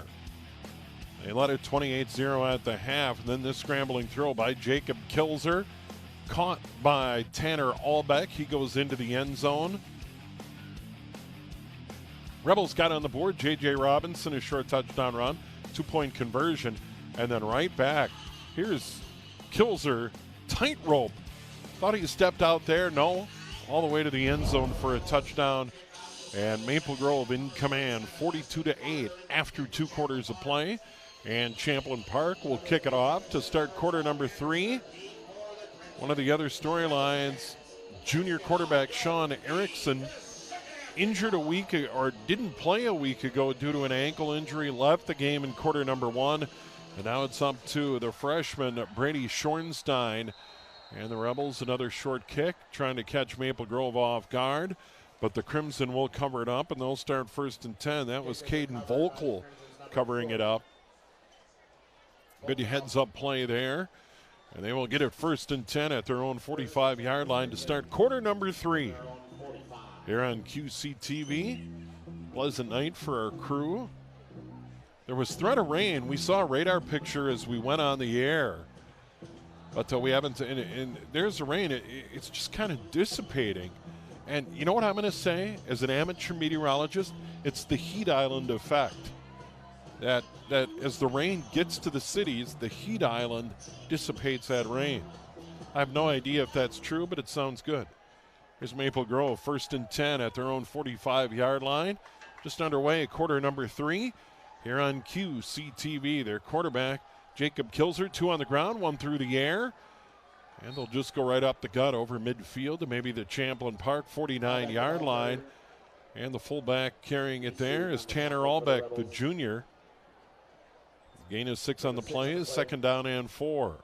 They led it 28-0 at the half. And then this scrambling throw by Jacob Kilser. Caught by Tanner Albeck. He goes into the end zone. Rebels got on the board. J.J. Robinson, a short touchdown run. 2-point conversion. And then right back. Here's Kilser. Tightrope. Thought he stepped out there. No. All the way to the end zone for a touchdown. And Maple Grove in command, 42-8 after 2 quarters of play. And Champlin Park will kick it off to start quarter number 3. One of the other storylines, junior quarterback Sean Erickson injured a week or didn't play a week ago due to an ankle injury, left the game in quarter number 1. And now it's up to the freshman Brady Schornstein. And the Rebels, another short kick, trying to catch Maple Grove off guard. But the Crimson will cover it up, and they'll start 1st and 10. That was Caden Volkel covering it up. Good heads-up play there. And they will get it 1st and 10 at their own 45-yard line to start quarter number 3. Here on QCTV. Pleasant night for our crew. There was threat of rain. We saw a radar picture as we went on the air. But we haven't, and there's the rain. It's just kind of dissipating. And you know what I'm going to say? As an amateur meteorologist, it's the heat island effect. That as the rain gets to the cities, the heat island dissipates that rain. I have no idea if that's true, but it sounds good. Here's Maple Grove, 1st and 10 at their own 45-yard line. Just underway, quarter number 3. here on QCTV. Their quarterback, Jacob Kilzer, 2 on the ground, 1 through the air. And they'll just go right up the gut over midfield to maybe the Champlin Park 49-yard line. And the fullback carrying it there is Tanner Albeck, the junior. Gain is 6 on the play, 2nd down and 4.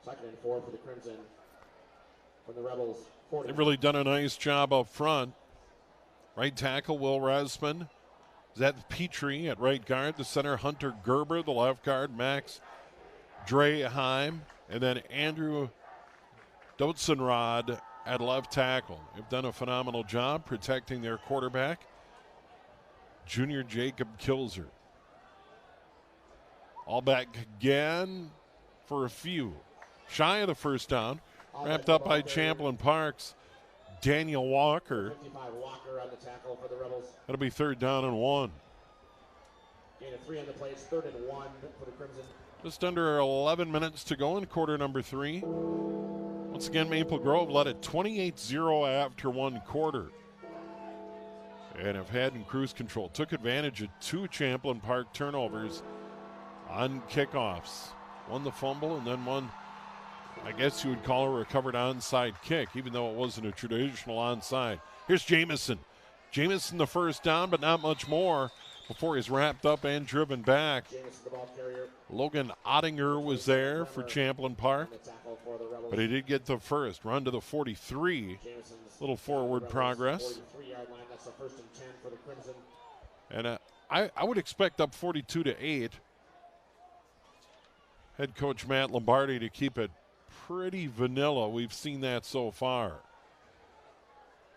2nd and 4 for the Crimson. From the Rebels. They've really done a nice job up front. Right tackle, Will Resman. Zed Petrie at right guard. The center, Hunter Gerber. The left guard, Max Dreheim. And then Andrew Dotzenrod at left tackle. They've done a phenomenal job protecting their quarterback, junior Jacob Kilzer. All back again for a few. Shy of the first down. Wrapped up by Champlin Park's Daniel Walker. 55 Walker on the tackle for the Rebels. That'll be 3rd down and 1. Gain of 3 on the plays, 3rd and 1 for the Crimson. Just under 11 minutes to go in quarter number 3. Once again, Maple Grove led at 28-0 after 1 quarter. And have had in cruise control. Took advantage of 2 Champlin Park turnovers on kickoffs. One the fumble and then one, I guess you would call a recovered onside kick, even though it wasn't a traditional onside. Here's Jamison. Jamison the first down, but not much more before he's wrapped up and driven back. Logan Ottinger was there for Champlin Park, but he did get the first. Run to the 43. Little forward progress. And I would expect up 42-8. Head coach Matt Lombardi to keep it pretty vanilla. We've seen that so far.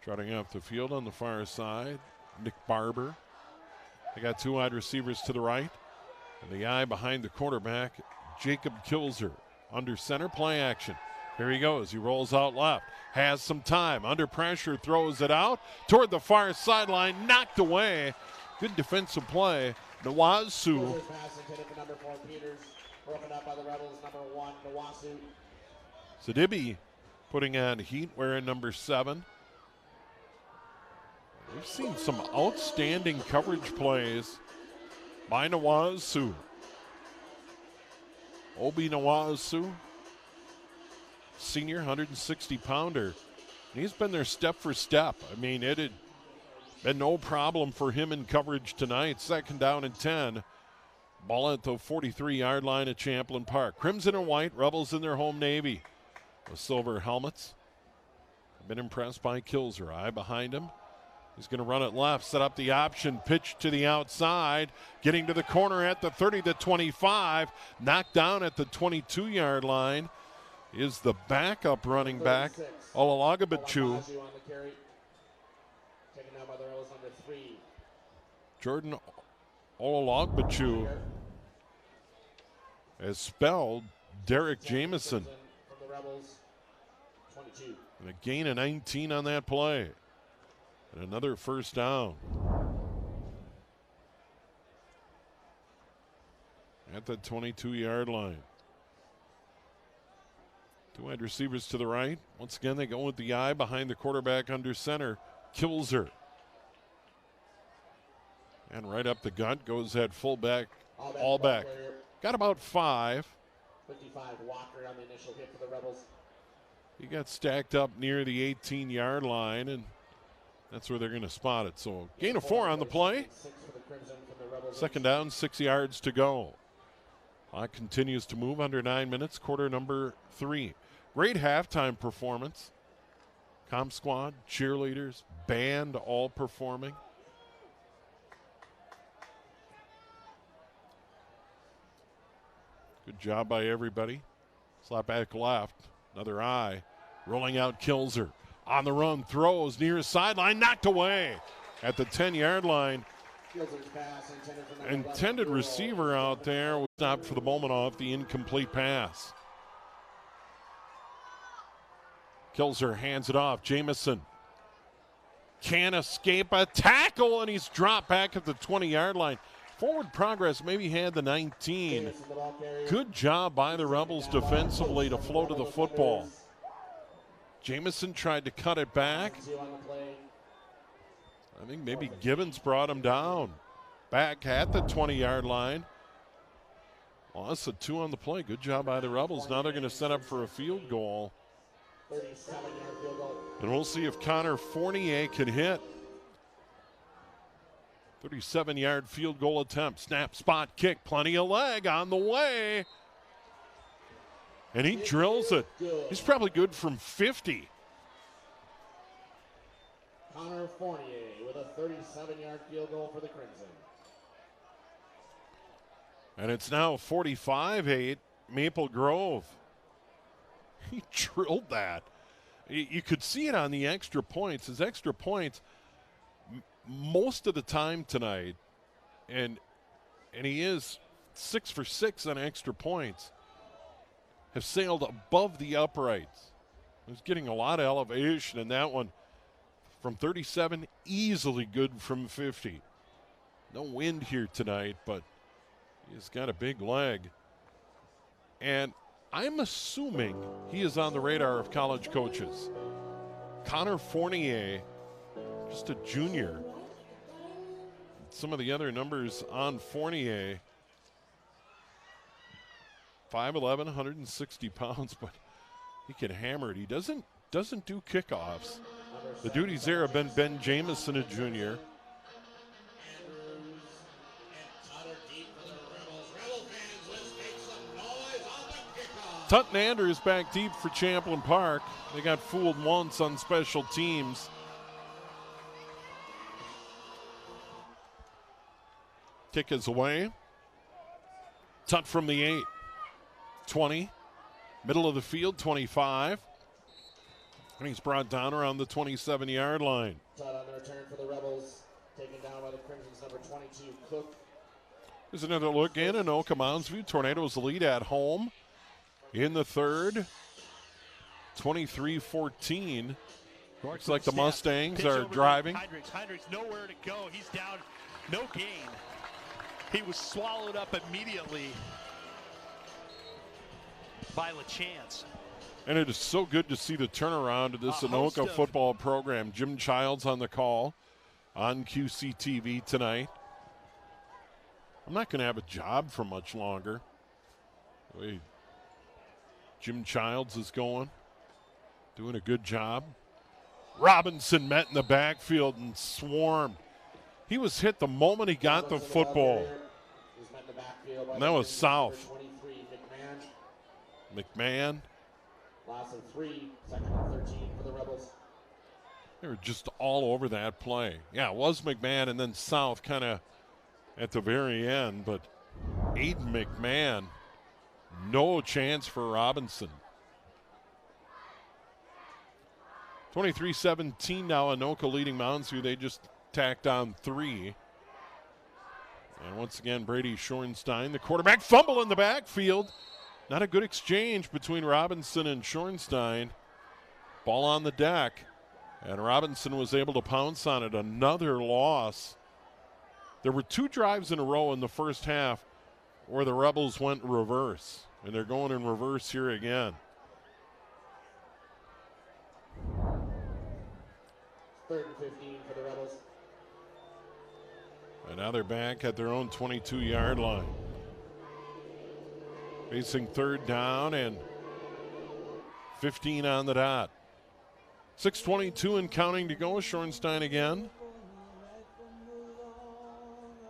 Trotting off the field on the far side, Nick Barber. They got 2 wide receivers to the right. And the eye behind the quarterback, Jacob Kilzer. Under center, play action. Here he goes. He rolls out left. Has some time. Under pressure, throws it out toward the far sideline. Knocked away. Good defensive play. Nawazu. Sidibe putting on heat wearing number 7. We've seen some outstanding coverage plays by Nawazu. Obi Nawazu, senior 160-pounder. He's been there step for step. I mean, it had been no problem for him in coverage tonight. 2nd down and 10. Ball at the 43-yard line at Champlin Park. Crimson and white, Rebels in their home navy. The silver helmets. I've been impressed by Kilzer. Eye behind him. He's going to run it left, set up the option, pitch to the outside, getting to the corner at the 30 to 25. Knocked down at the 22-yard line is the backup running back, Olalagabachu. Jordan Olalagbachu has spelled Derek Jamison. And a gain of 19 on that play. And another first down. At the 22-yard line. 2 wide receivers to the right. Once again, they go with the eye behind the quarterback under center, Kilzer. And right up the gut goes that fullback, Allback. Got about 5. 55 Walker on the initial hit for the Rebels. He got stacked up near the 18-yard line, and that's where they're going to spot it. So gain of 4 on the play. 2nd down, 6 yards to go. Clock continues to move under 9 minutes, quarter number 3. Great halftime performance. Comp squad, cheerleaders, band all performing. Good job by everybody. Slap back left. Another eye. Rolling out Kilzer. On the run, throws near his sideline. Knocked away at the 10-yard line. Intended receiver out there. Stopped for the moment off the incomplete pass. Kilzer hands it off. Jamison can't escape a tackle, and he's dropped back at the 20-yard line. Forward progress, maybe had the 19. Good job by the Rebels defensively to flow to the football. Jamison tried to cut it back. I think maybe Gibbons brought him down. back at the 20-yard line. Loss of 2 on the play. Good job by the Rebels. Now they're going to set up for a field goal. 37-yard field goal. And we'll see if Connor Fournier can hit. 37-yard field goal attempt. Snap, spot, kick. Plenty of leg on the way. And he drills it. He's probably good from 50. Connor Fournier with a 37-yard field goal for the Crimson. And it's now 45-8 Maple Grove. He drilled that. You could see it on the extra points. His extra points, most of the time tonight, and he is 6 for 6 on extra points, have sailed above the uprights. He's getting a lot of elevation in that one. From 37, easily good from 50. No wind here tonight, but he's got a big leg. And I'm assuming he is on the radar of college coaches. Connor Fournier, just a junior. Some of the other numbers on Fournier, 5'11", 160 pounds, but he can hammer it. He doesn't do kickoffs. The duties there have been Ben Jamison, a junior. Tutton Andrews back deep for Champlin Park. They got fooled once on special teams. Kick is away. Tut from the 8. 20. Middle of the field, 25. And he's brought down around the 27-yard line. Tut on the return for the Rebels. Taken down by the Crimson's number 22, Cook. There's another look in Anoka Mounds View. Tornadoes lead at home in the third. 23-14. Looks like the Mustangs are driving. Heinrichs nowhere to go. He's down, no gain. He was swallowed up immediately by LaChance. And it is so good to see the turnaround of this Anoka football program. Jim Childs on the call on QCTV tonight. I'm not going to have a job for much longer. Wait. Jim Childs is going, doing a good job. Robinson met in the backfield and swarmed. He was hit the moment he got the football. And that was South. McMahon. Loss of 3, second and 13 for the Rebels. They were just all over that play. Yeah, it was McMahon and then South kind of at the very end, but Aiden McMahon, no chance for Robinson. 23-17 now, Anoka leading Mounds View. They just tacked on 3. And once again, Brady Shorenstein, the quarterback, fumble in the backfield. Not a good exchange between Robinson and Shorenstein. Ball on the deck, and Robinson was able to pounce on it. Another loss. There were 2 drives in a row in the first half where the Rebels went reverse, and they're going in reverse here again. 3rd and 15 for the Rebels. And now they're back at their own 22-yard line. Facing 3rd down and 15 on the dot. 6:22 and counting to go. Shorenstein again.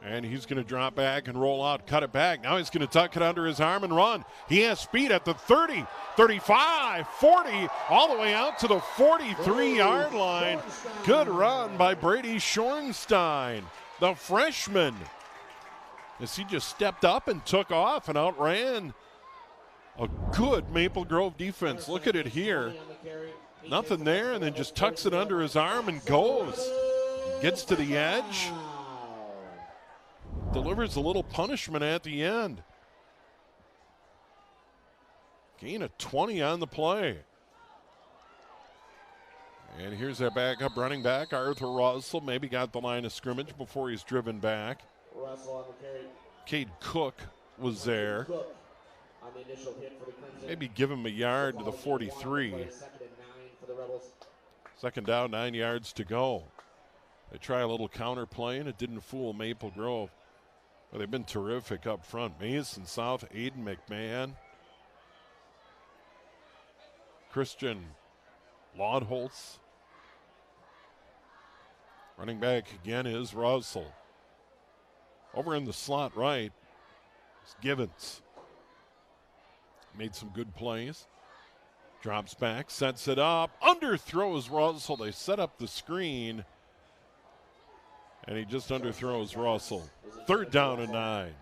And he's going to drop back and roll out, cut it back. Now he's going to tuck it under his arm and run. He has speed at the 30, 35, 40, all the way out to the 43-yard line. Good run by Brady Shorenstein, the freshman, as he just stepped up and took off and outran a good Maple Grove defense. Look at it here. Nothing there, and then just tucks it under his arm and goes. Gets to the edge. Delivers a little punishment at the end. Gain of 20 on the play. And here's their backup running back, Arthur Russell. Maybe got the line of scrimmage before he's driven back. Russell on the carry. Cade Cook was there. Cook on the initial hit for the Crimson. Maybe give him a yard to the 43. 2nd and 9 for the Rebels. 2nd down, 9 yards to go. They try a little counter play, and it didn't fool Maple Grove. Well, they've been terrific up front. Mason South, Aiden McMahon, Christian Laudholz. Running back again is Russell. Over in the slot right is Givens. Made some good plays. Drops back, sets it up, underthrows Russell. They set up the screen, and he just underthrows Russell. 3rd down and 9.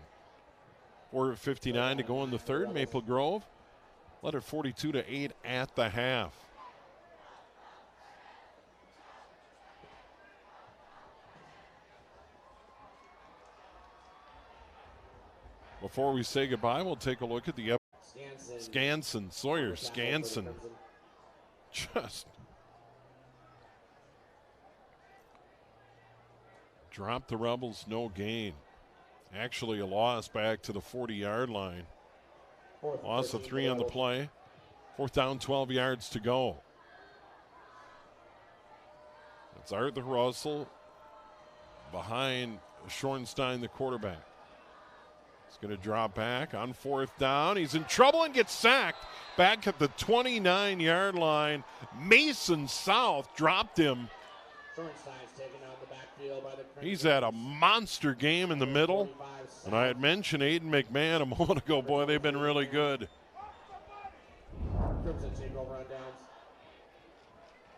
4:59 to go in the third. Maple Grove led it 42-8 at the half. Before we say goodbye, we'll take a look at the Skansen, Sawyer Skansen. Just dropped the Rebels, no gain. Actually a loss back to the 40-yard line. Loss of 3 on the play. 4th down, 12 yards to go. It's Arthur Russell behind Schornstein, the quarterback. He's going to drop back on 4th down. He's in trouble and gets sacked back at the 29-yard line. Mason South dropped him. He's had a monster game in the middle. And I had mentioned Aiden McMahon a moment ago. Boy, they've been really good.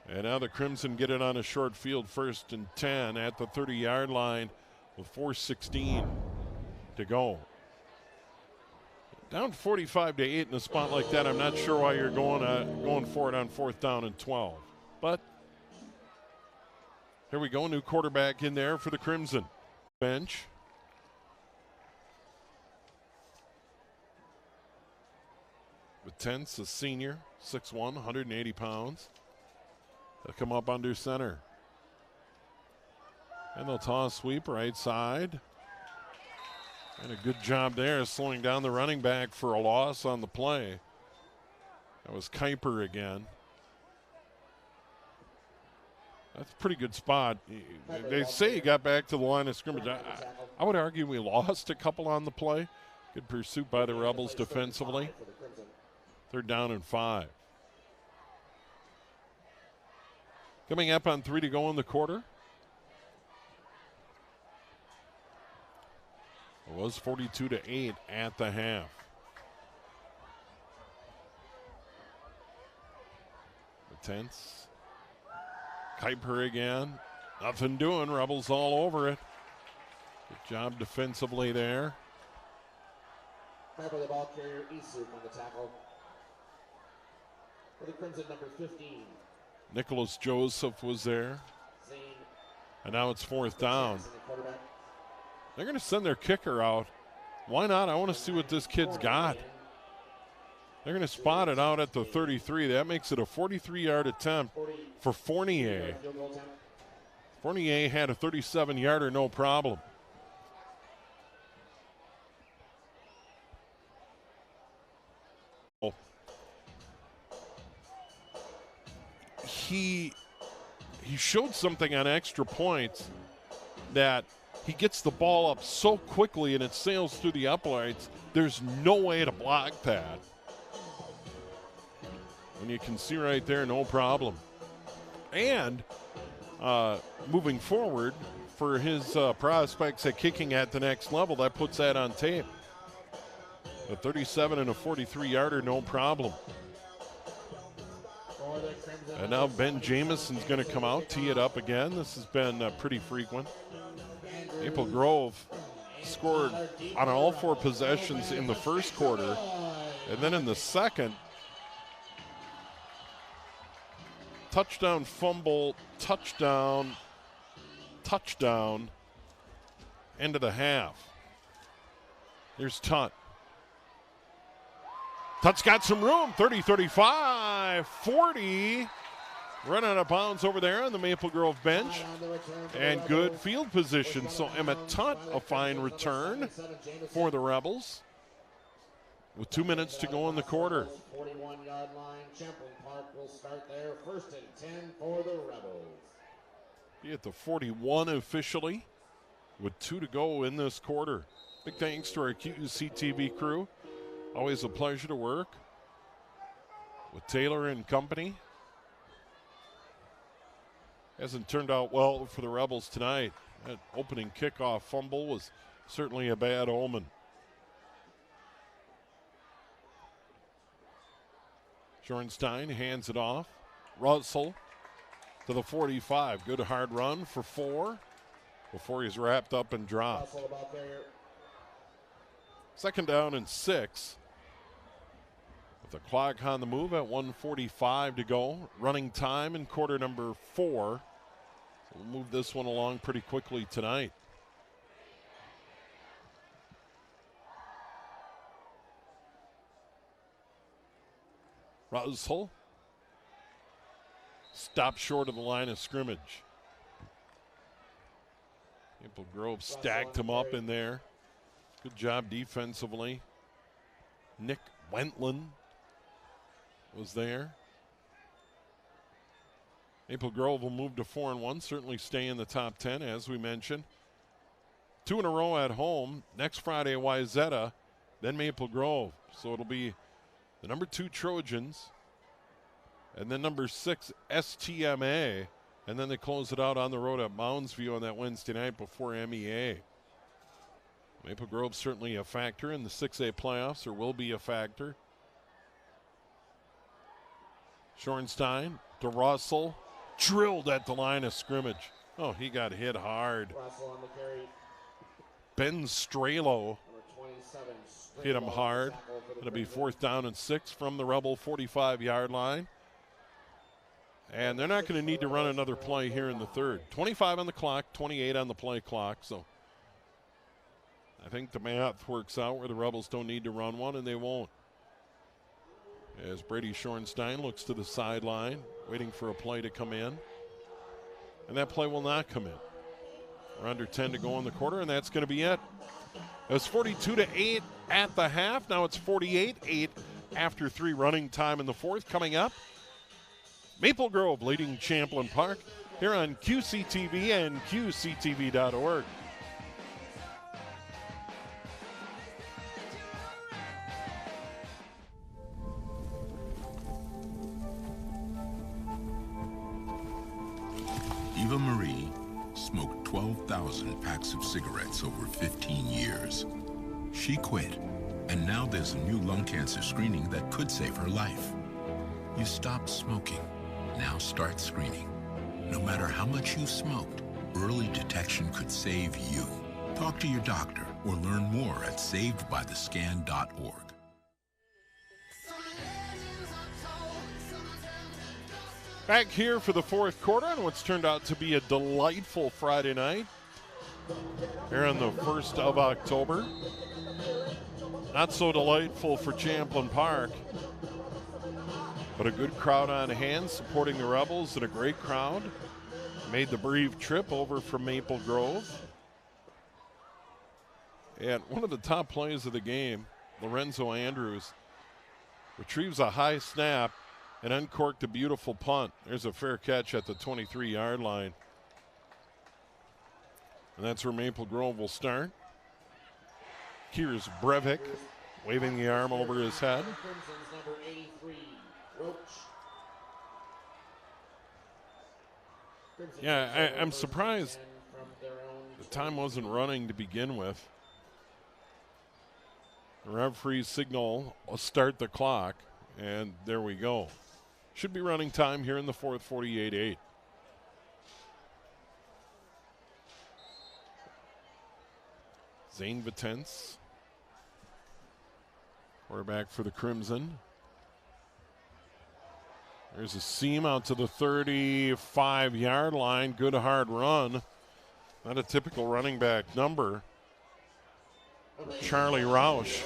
And now the Crimson get it on a short field, 1st and 10 at the 30-yard line with 4:16 to go. Down 45-8 in a spot like that, I'm not sure why you're going for it on 4th down and 12. But here we go, new quarterback in there for the Crimson. Bench. Tense, a senior, 6'1", 180 pounds. They'll come up under center. And they'll toss sweep right side. And a good job there slowing down the running back for a loss on the play. That was Kuiper again. That's a pretty good spot. They say he got back to the line of scrimmage. I would argue we lost a couple on the play. Good pursuit by the Rebels defensively. 3rd down and 5. Coming up on 3 to go in the quarter. It was 42-8 at the half. The tense. Kuiper again. Nothing doing. Rebels all over it. Good job defensively there. Kuiper, the ball carrier, Isu on the tackle. For the Crimson, number 15. Nicholas Joseph was there. And now it's 4th down. They're going to send their kicker out. Why not? I want to see what this kid's got. They're going to spot it out at the 33. That makes it a 43-yard attempt for Fournier. Fournier had a 37-yarder, no problem. He showed something on extra points that he gets the ball up so quickly and it sails through the uprights. There's no way to block that. And you can see right there, no problem. And moving forward for his prospects at kicking at the next level, that puts that on tape. A 37 and a 43-yarder, no problem. And now Ben Jamison's going to come out, tee it up again. This has been pretty frequent. Maple Grove scored on all 4 possessions in the first quarter. And then in the second, touchdown, fumble, touchdown, end of the half. Here's Tutt. Tutt's got some room, 30, 35, 40. Run out of bounds over there on the Maple Grove bench. And good field position. So Emmett Tutt, a fine return for the Rebels. With 2 minutes to go in the quarter. 41-yard line. Champlin Park will start there. 1st and 10 for the Rebels. Be at the 41 officially with 2 to go in this quarter. Big thanks to our QCTV crew. Always a pleasure to work with Taylor and company. Hasn't turned out well for the Rebels tonight. That opening kickoff fumble was certainly a bad omen. Schoenstein hands it off. Russell to the 45. Good hard run for 4 before he's wrapped up and dropped. Second down and 6. With the clock on the move at 1:45 to go. Running time in quarter number 4. So we'll move this one along pretty quickly tonight. Russell stopped short of the line of scrimmage. Maple Grove stacked him up in there. Good job defensively. Nick Wentland was there. Maple Grove will move to 4-1, certainly stay in the top 10, as we mentioned. 2 in a row at home. Next Friday, Wayzata, then Maple Grove. So it'll be the number 2 Trojans, and then number 6 STMA, and then they close it out on the road at Mounds View on that Wednesday night before MEA. Maple Grove certainly a factor in the 6A playoffs, or will be a factor. Schoenstein to Russell, drilled at the line of scrimmage. Oh, he got hit hard. Ben Strelo hit him hard. It'll be 4th down and 6 from the Rebel 45-yard line. And they're not going to need to run another play here in the third. 25 on the clock, 28 on the play clock. So I think the math works out where the Rebels don't need to run one, and they won't. As Brady Schoenstein looks to the sideline, waiting for a play to come in. And that play will not come in. We're under 10 to go in the quarter, and that's going to be it. It was 42-8 at the half. Now it's 48-8 after 3 running time in the fourth. Coming up, Maple Grove leading Champlin Park here on QCTV and QCTV.org. Eva Marie smoked 12,000 packs of cigarettes over 15 years. She quit, and now there's a new lung cancer screening that could save her life. You stopped smoking. Now start screening. No matter how much you've smoked, early detection could save you. Talk to your doctor or learn more at savedbythescan.org. Back here for the fourth quarter on what's turned out to be a delightful Friday night here on the 1st of October. Not so delightful for Champlin Park, but a good crowd on hand supporting the Rebels, and a great crowd made the brief trip over from Maple Grove. And one of the top plays of the game, Lorenzo Andrews, retrieves a high snap and uncorked a beautiful punt. There's a fair catch at the 23-yard line. And that's where Maple Grove will start. Here's Breivik waving the arm over his head. Yeah, I'm surprised the time wasn't running to begin with. The referee's signal will start the clock, and there we go. Should be running time here in the fourth, 48-8. Zane Vitens, quarterback for the Crimson. There's a seam out to the 35-yard line. Good hard run. Not a typical running back number. Charlie Roush.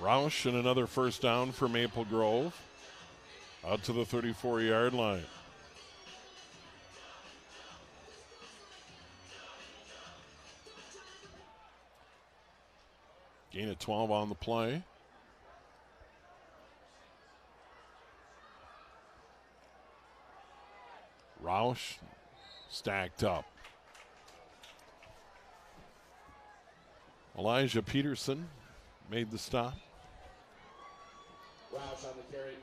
Roush and another first down for Maple Grove. Out to the 34-yard line. Gain of 12 on the play. Roush stacked up. Elijah Peterson made the stop. Roush on the carry.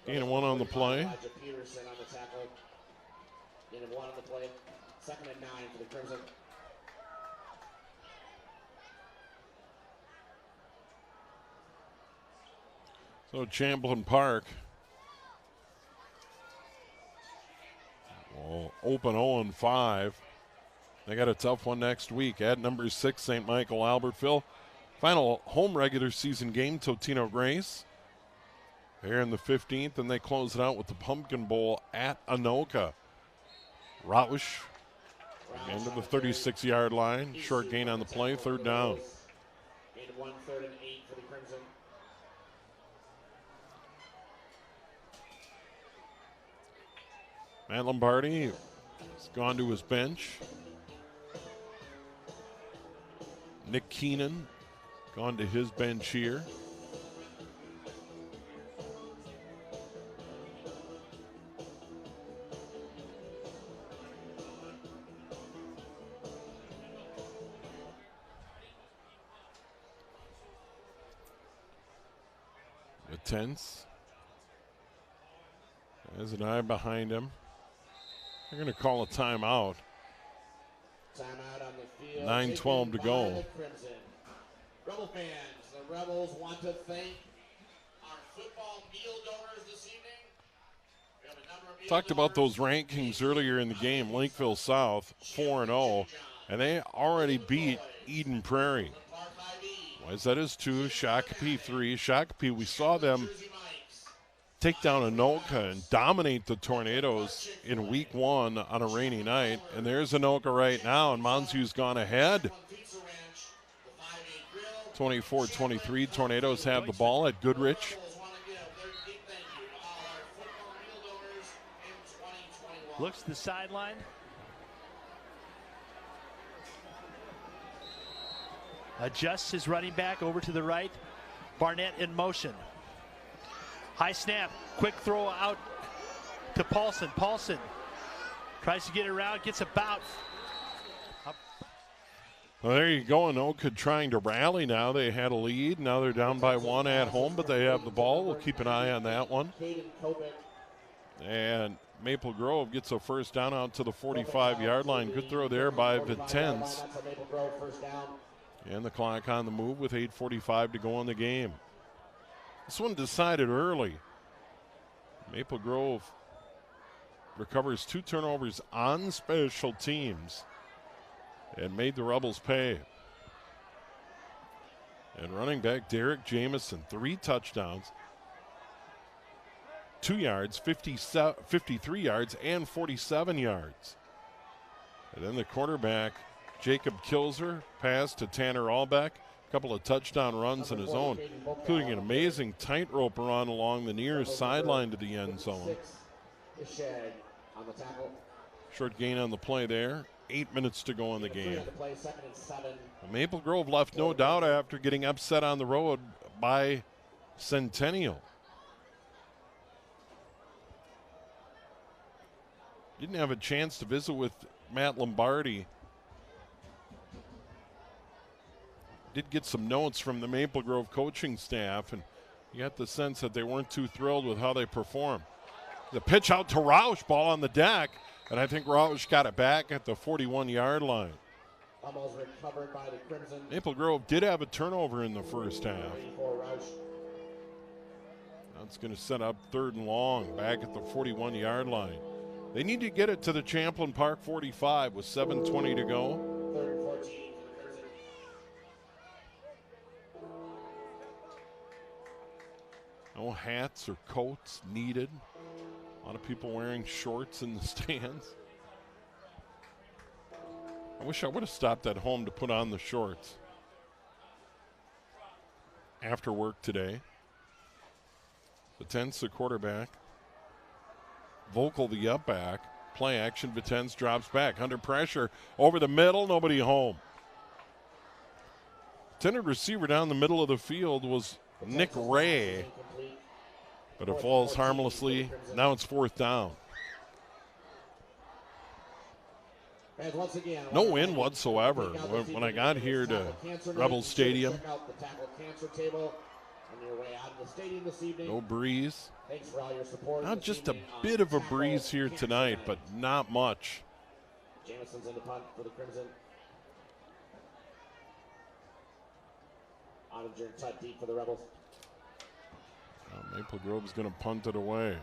Gain of 1 on the play. Elijah Peterson on the tackle. Gain of 1 on the play. 2nd and 9 for the Crimson. So Champlin Park will open 0-5. They got a tough one next week at number 6, St. Michael Albertville. Final home regular season game, Totino Grace. Here in the 15th, and they close it out with the Pumpkin Bowl at Anoka. Roush, again to the 36-yard line. Short gain on the play, 3rd down. Gain of 1, 3rd and 8 for the Crimson. Matt Lombardi has gone to his bench. Nick Keenan gone to his bench here. Tense. There's an eye behind him. They're going to call a timeout. Timeout on the field. 9:12 to go. Rebel fans, the Rebels want to thank our football meal donors this evening. We have a number of meal Talked about those rankings earlier in the game. Lakeville South 4-0, and they already beat Eden Prairie. Wayzata 2, Shakopee 3. Shakopee, we saw them take down Anoka and dominate the Tornadoes in week 1 on a rainy night. And there's Anoka right now, and Monzu's gone ahead. 24-23, Tornadoes have the ball at Goodrich. Looks to the sideline. Adjusts his running back over to the right. Barnett in motion. High snap, quick throw out to Paulson. Paulson tries to get around, gets about. Well, there you go. Anoka trying to rally now. They had a lead. Now they're down by 1 at home, but they have the ball. We'll keep an eye on that one. And Maple Grove gets a first down out to the 45-yard line. Good throw there by Vitens. And the clock on the move with 8:45 to go in the game. This one decided early. Maple Grove recovers 2 turnovers on special teams and made the Rebels pay. And running back Derek Jamison, 3 touchdowns, 2 yards, 53 yards, and 47 yards. And then the quarterback, Jacob Kilzer, pass to Tanner Albeck. A couple of touchdown runs in his own, including an amazing tightrope run along the near sideline to the end zone. Short gain on the play there. 8 minutes to go in the game. Maple Grove left no doubt after getting upset on the road by Centennial. Didn't have a chance to visit with Matt Lombardi. Did get some notes from the Maple Grove coaching staff, and you got the sense that they weren't too thrilled with how they performed. The pitch out to Roush, ball on the deck, and I think Roush got it back at the 41-yard line. Almost recovered by the Crimson. Maple Grove did have a turnover in the first half. That's going to set up 3rd and long back at the 41-yard line. They need to get it to the Champlin Park 45 with 7:20 to go. 3rd and 14 for the Crimson. No hats or coats needed. A lot of people wearing shorts in the stands. I wish I would have stopped at home to put on the shorts after work today. Vitens, the quarterback. Vocal, the up back. Play action, Vitens drops back. Under pressure, over the middle, nobody home. Intended receiver down the middle of the field was Nick Ray, but it falls harmlessly. Now it's 4th down. And once again, No win whatsoever. When I got here to Rebel Stadium, check out the Tackle Cancer table on your way out of the stadium this evening. no breeze. Thanks for all your support. Not just a bit of a breeze here tonight, but not much. Jameson's in the punt for the Crimson. Ottinger and Tutt deep for the Rebels. Maple Grove's going to punt it away.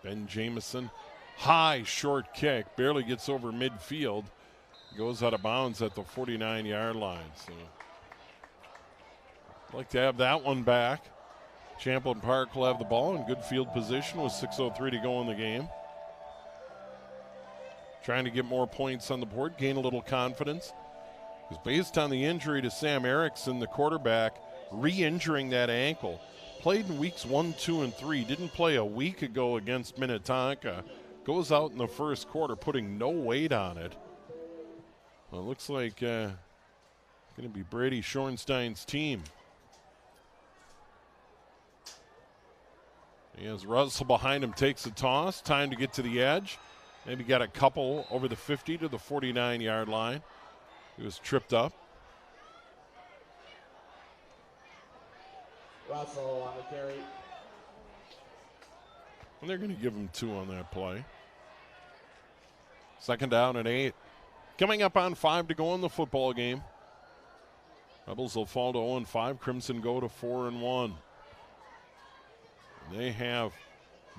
Ben Jameson, high short kick, barely gets over midfield. Goes out of bounds at the 49-yard line. So I'd like to have that one back. Champlin Park will have the ball in good field position with 6:03 to go in the game. Trying to get more points on the board, gain a little confidence. Because based on the injury to Sam Erickson, the quarterback, re-injuring that ankle, played in weeks 1, 2, and 3, didn't play a week ago against Minnetonka, goes out in the first quarter putting no weight on it. Well, it looks like going to be Brady Shorenstein's team. He has Russell behind him, takes a toss, time to get to the edge. Maybe got a couple over the 50 to the 49-yard line. He was tripped up. Russell on the carry. And they're going to give him 2 on that play. 2nd down and 8. Coming up on 5 to go in the football game. Rebels will fall to 0-5. Crimson go to 4-1. They have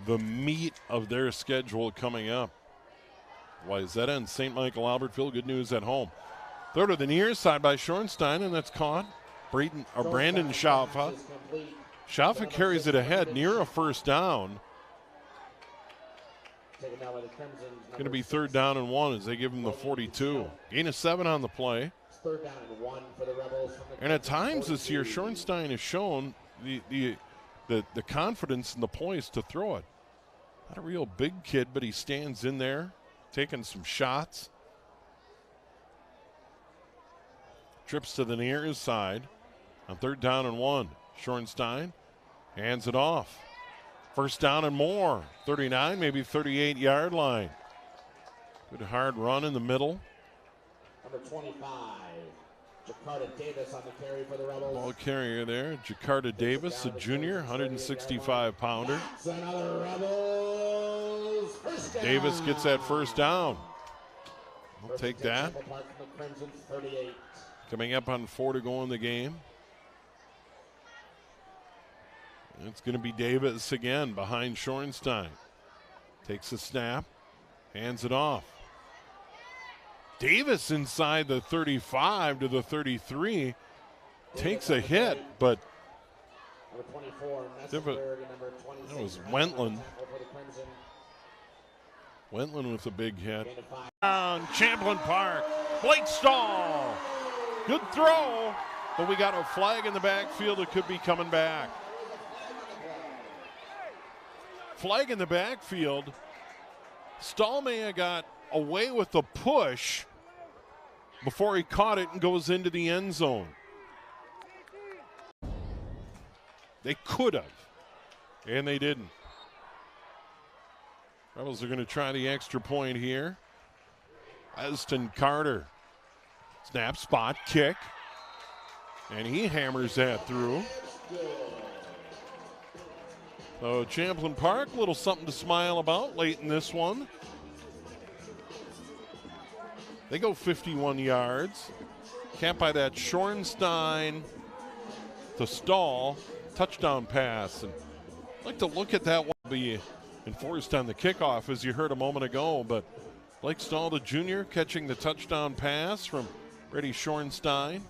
the meat of their schedule coming up. Wayzata and St. Michael Albertville, good news at home. Throw to the near side by Shorenstein, and that's caught. Brandon Schaffa. Schaffa carries it ahead near a first down. Going to be 3rd down and 1 as they give him the 42. Gain of 7 on the play. 3rd down and 1 for the Rebels. And at times this year, Shorenstein has shown the confidence and the poise to throw it. Not a real big kid, but he stands in there, taking some shots. Trips to the near side on 3rd down and 1. Shorenstein hands it off. 1st down and more. 39, maybe 38-yard line. Good hard run in the middle. Number 25, Jakarta Davis on the carry for the Rebels. Ball carrier there, Jakarta Davis, a junior, 165-pounder. Another Rebels. First down. Davis gets that 1st down. We'll take that. Coming up on 4 to go in the game. It's going to be Davis again behind Shorenstein. Takes a snap, hands it off. Davis inside the 35 to the 33. Takes a hit, but that was Wentland. Wentland with a big hit. On Champlin Park, Blake Stahl. Good throw, but we got a flag in the backfield. It could be coming back. Flag in the backfield. Stahl may have got away with the push before he caught it and goes into the end zone. They could have, and they didn't. Rebels are going to try the extra point here. Aston Carter. Snap, spot, kick. And he hammers that through. So Champlin Park, a little something to smile about late in this one. They go 51 yards. Capped by that Shorenstein to Stahl touchdown pass. And I'd like to look at that one be enforced on the kickoff, as you heard a moment ago. But Blake Stahl, the junior, catching the touchdown pass from Brady Shorenstein.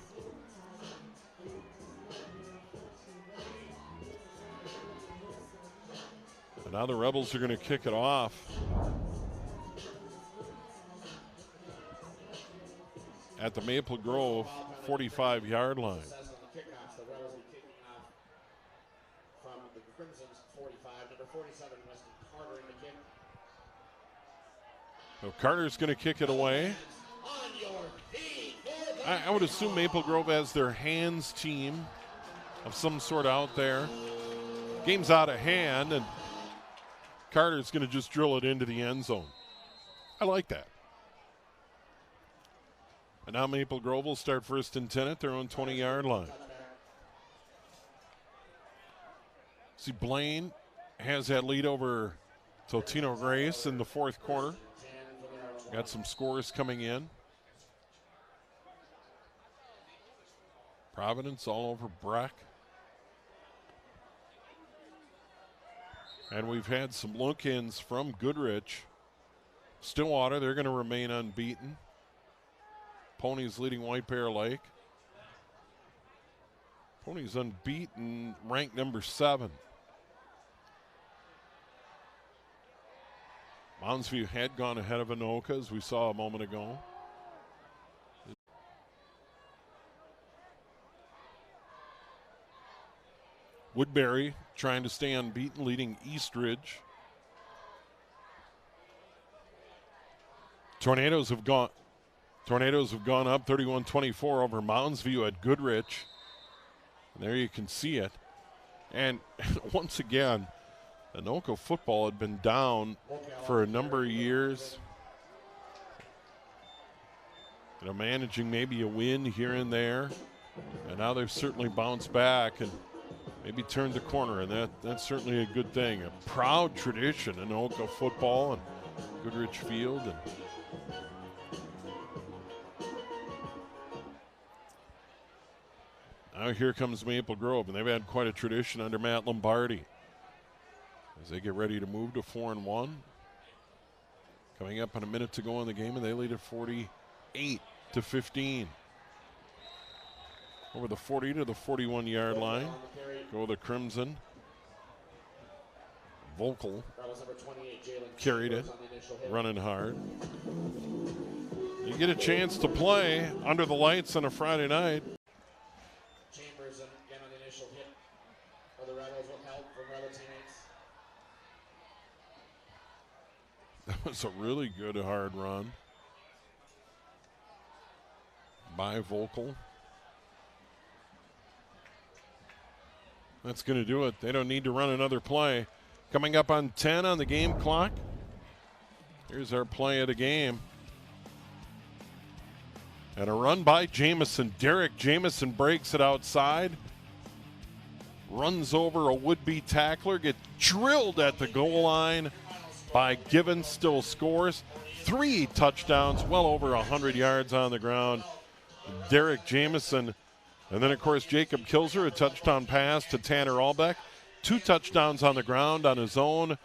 And now the Rebels are going to kick it off. At the Maple Grove 45-yard line. So Carter's going to kick it away. I would assume Maple Grove has their hands team of some sort out there. Game's out of hand, and Carter's going to just drill it into the end zone. I like that. And now Maple Grove will start 1st and 10 at their own 20-yard line. See, Blaine has that lead over Totino Grace in the 4th quarter. Got some scores coming in. Providence all over Breck. And we've had some look-ins from Goodrich. Stillwater, they're going to remain unbeaten. Ponies leading White Bear Lake. Ponies unbeaten, ranked number 7. Mounds View had gone ahead of Anoka, as we saw a moment ago. Woodbury trying to stay unbeaten, leading Eastridge. Tornadoes have gone up 31-24 over Mounds View at Goodrich. And there you can see it. And once again, Anoka football had been down for a number of years. You know, managing maybe a win here and there. And now they've certainly bounced back and maybe turned the corner, and that's certainly a good thing. A proud tradition in Anoka football and Goodrich Field. And now here comes Maple Grove, and they've had quite a tradition under Matt Lombardi as they get ready to move to 4-1. Coming up on a minute to go in the game, and they lead at 48-15. Over the 40 to the 41-yard line. Go the Crimson. Volkel carried it, running hard. You get a chance to play under the lights on a Friday night. Chambers again on the initial hit for the Rebels with help from Rebel teammates. That was a really good hard run by Volkel. That's going to do it. They don't need to run another play. Coming up on 10 on the game clock. Here's our play of the game. And a run by Jamison. Derek Jamison breaks it outside. Runs over a would-be tackler. Gets drilled at the goal line by Gibbons. Still scores. 3 touchdowns, well over 100 yards on the ground. Derek Jamison. And then, of course, Jacob Kilzer, a touchdown pass to Tanner Albeck. 2 touchdowns on the ground on his own.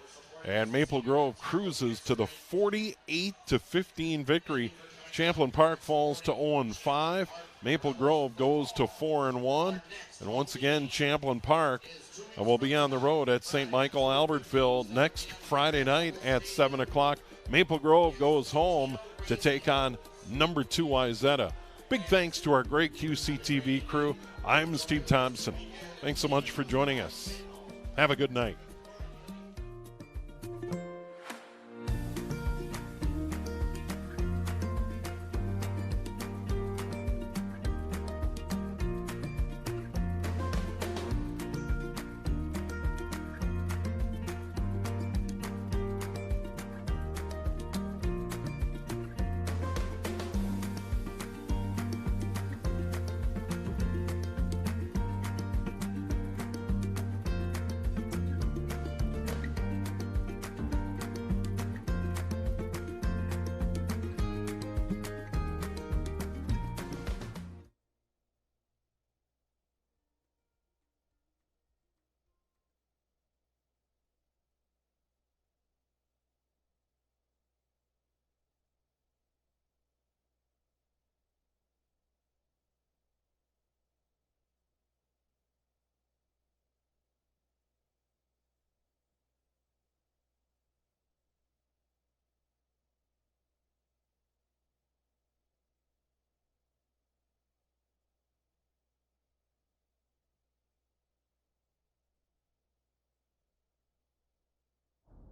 And Maple Grove cruises to the 48-15 victory. Champlin Park falls to 0-5. Maple Grove goes to 4-1. And once again, Champlin Park will be on the road at St. Michael Albertville next Friday night at 7 o'clock. Maple Grove goes home to take on number 2 Wayzata. Big thanks to our great QCTV crew. I'm Steve Thompson. Thanks so much for joining us. Have a good night.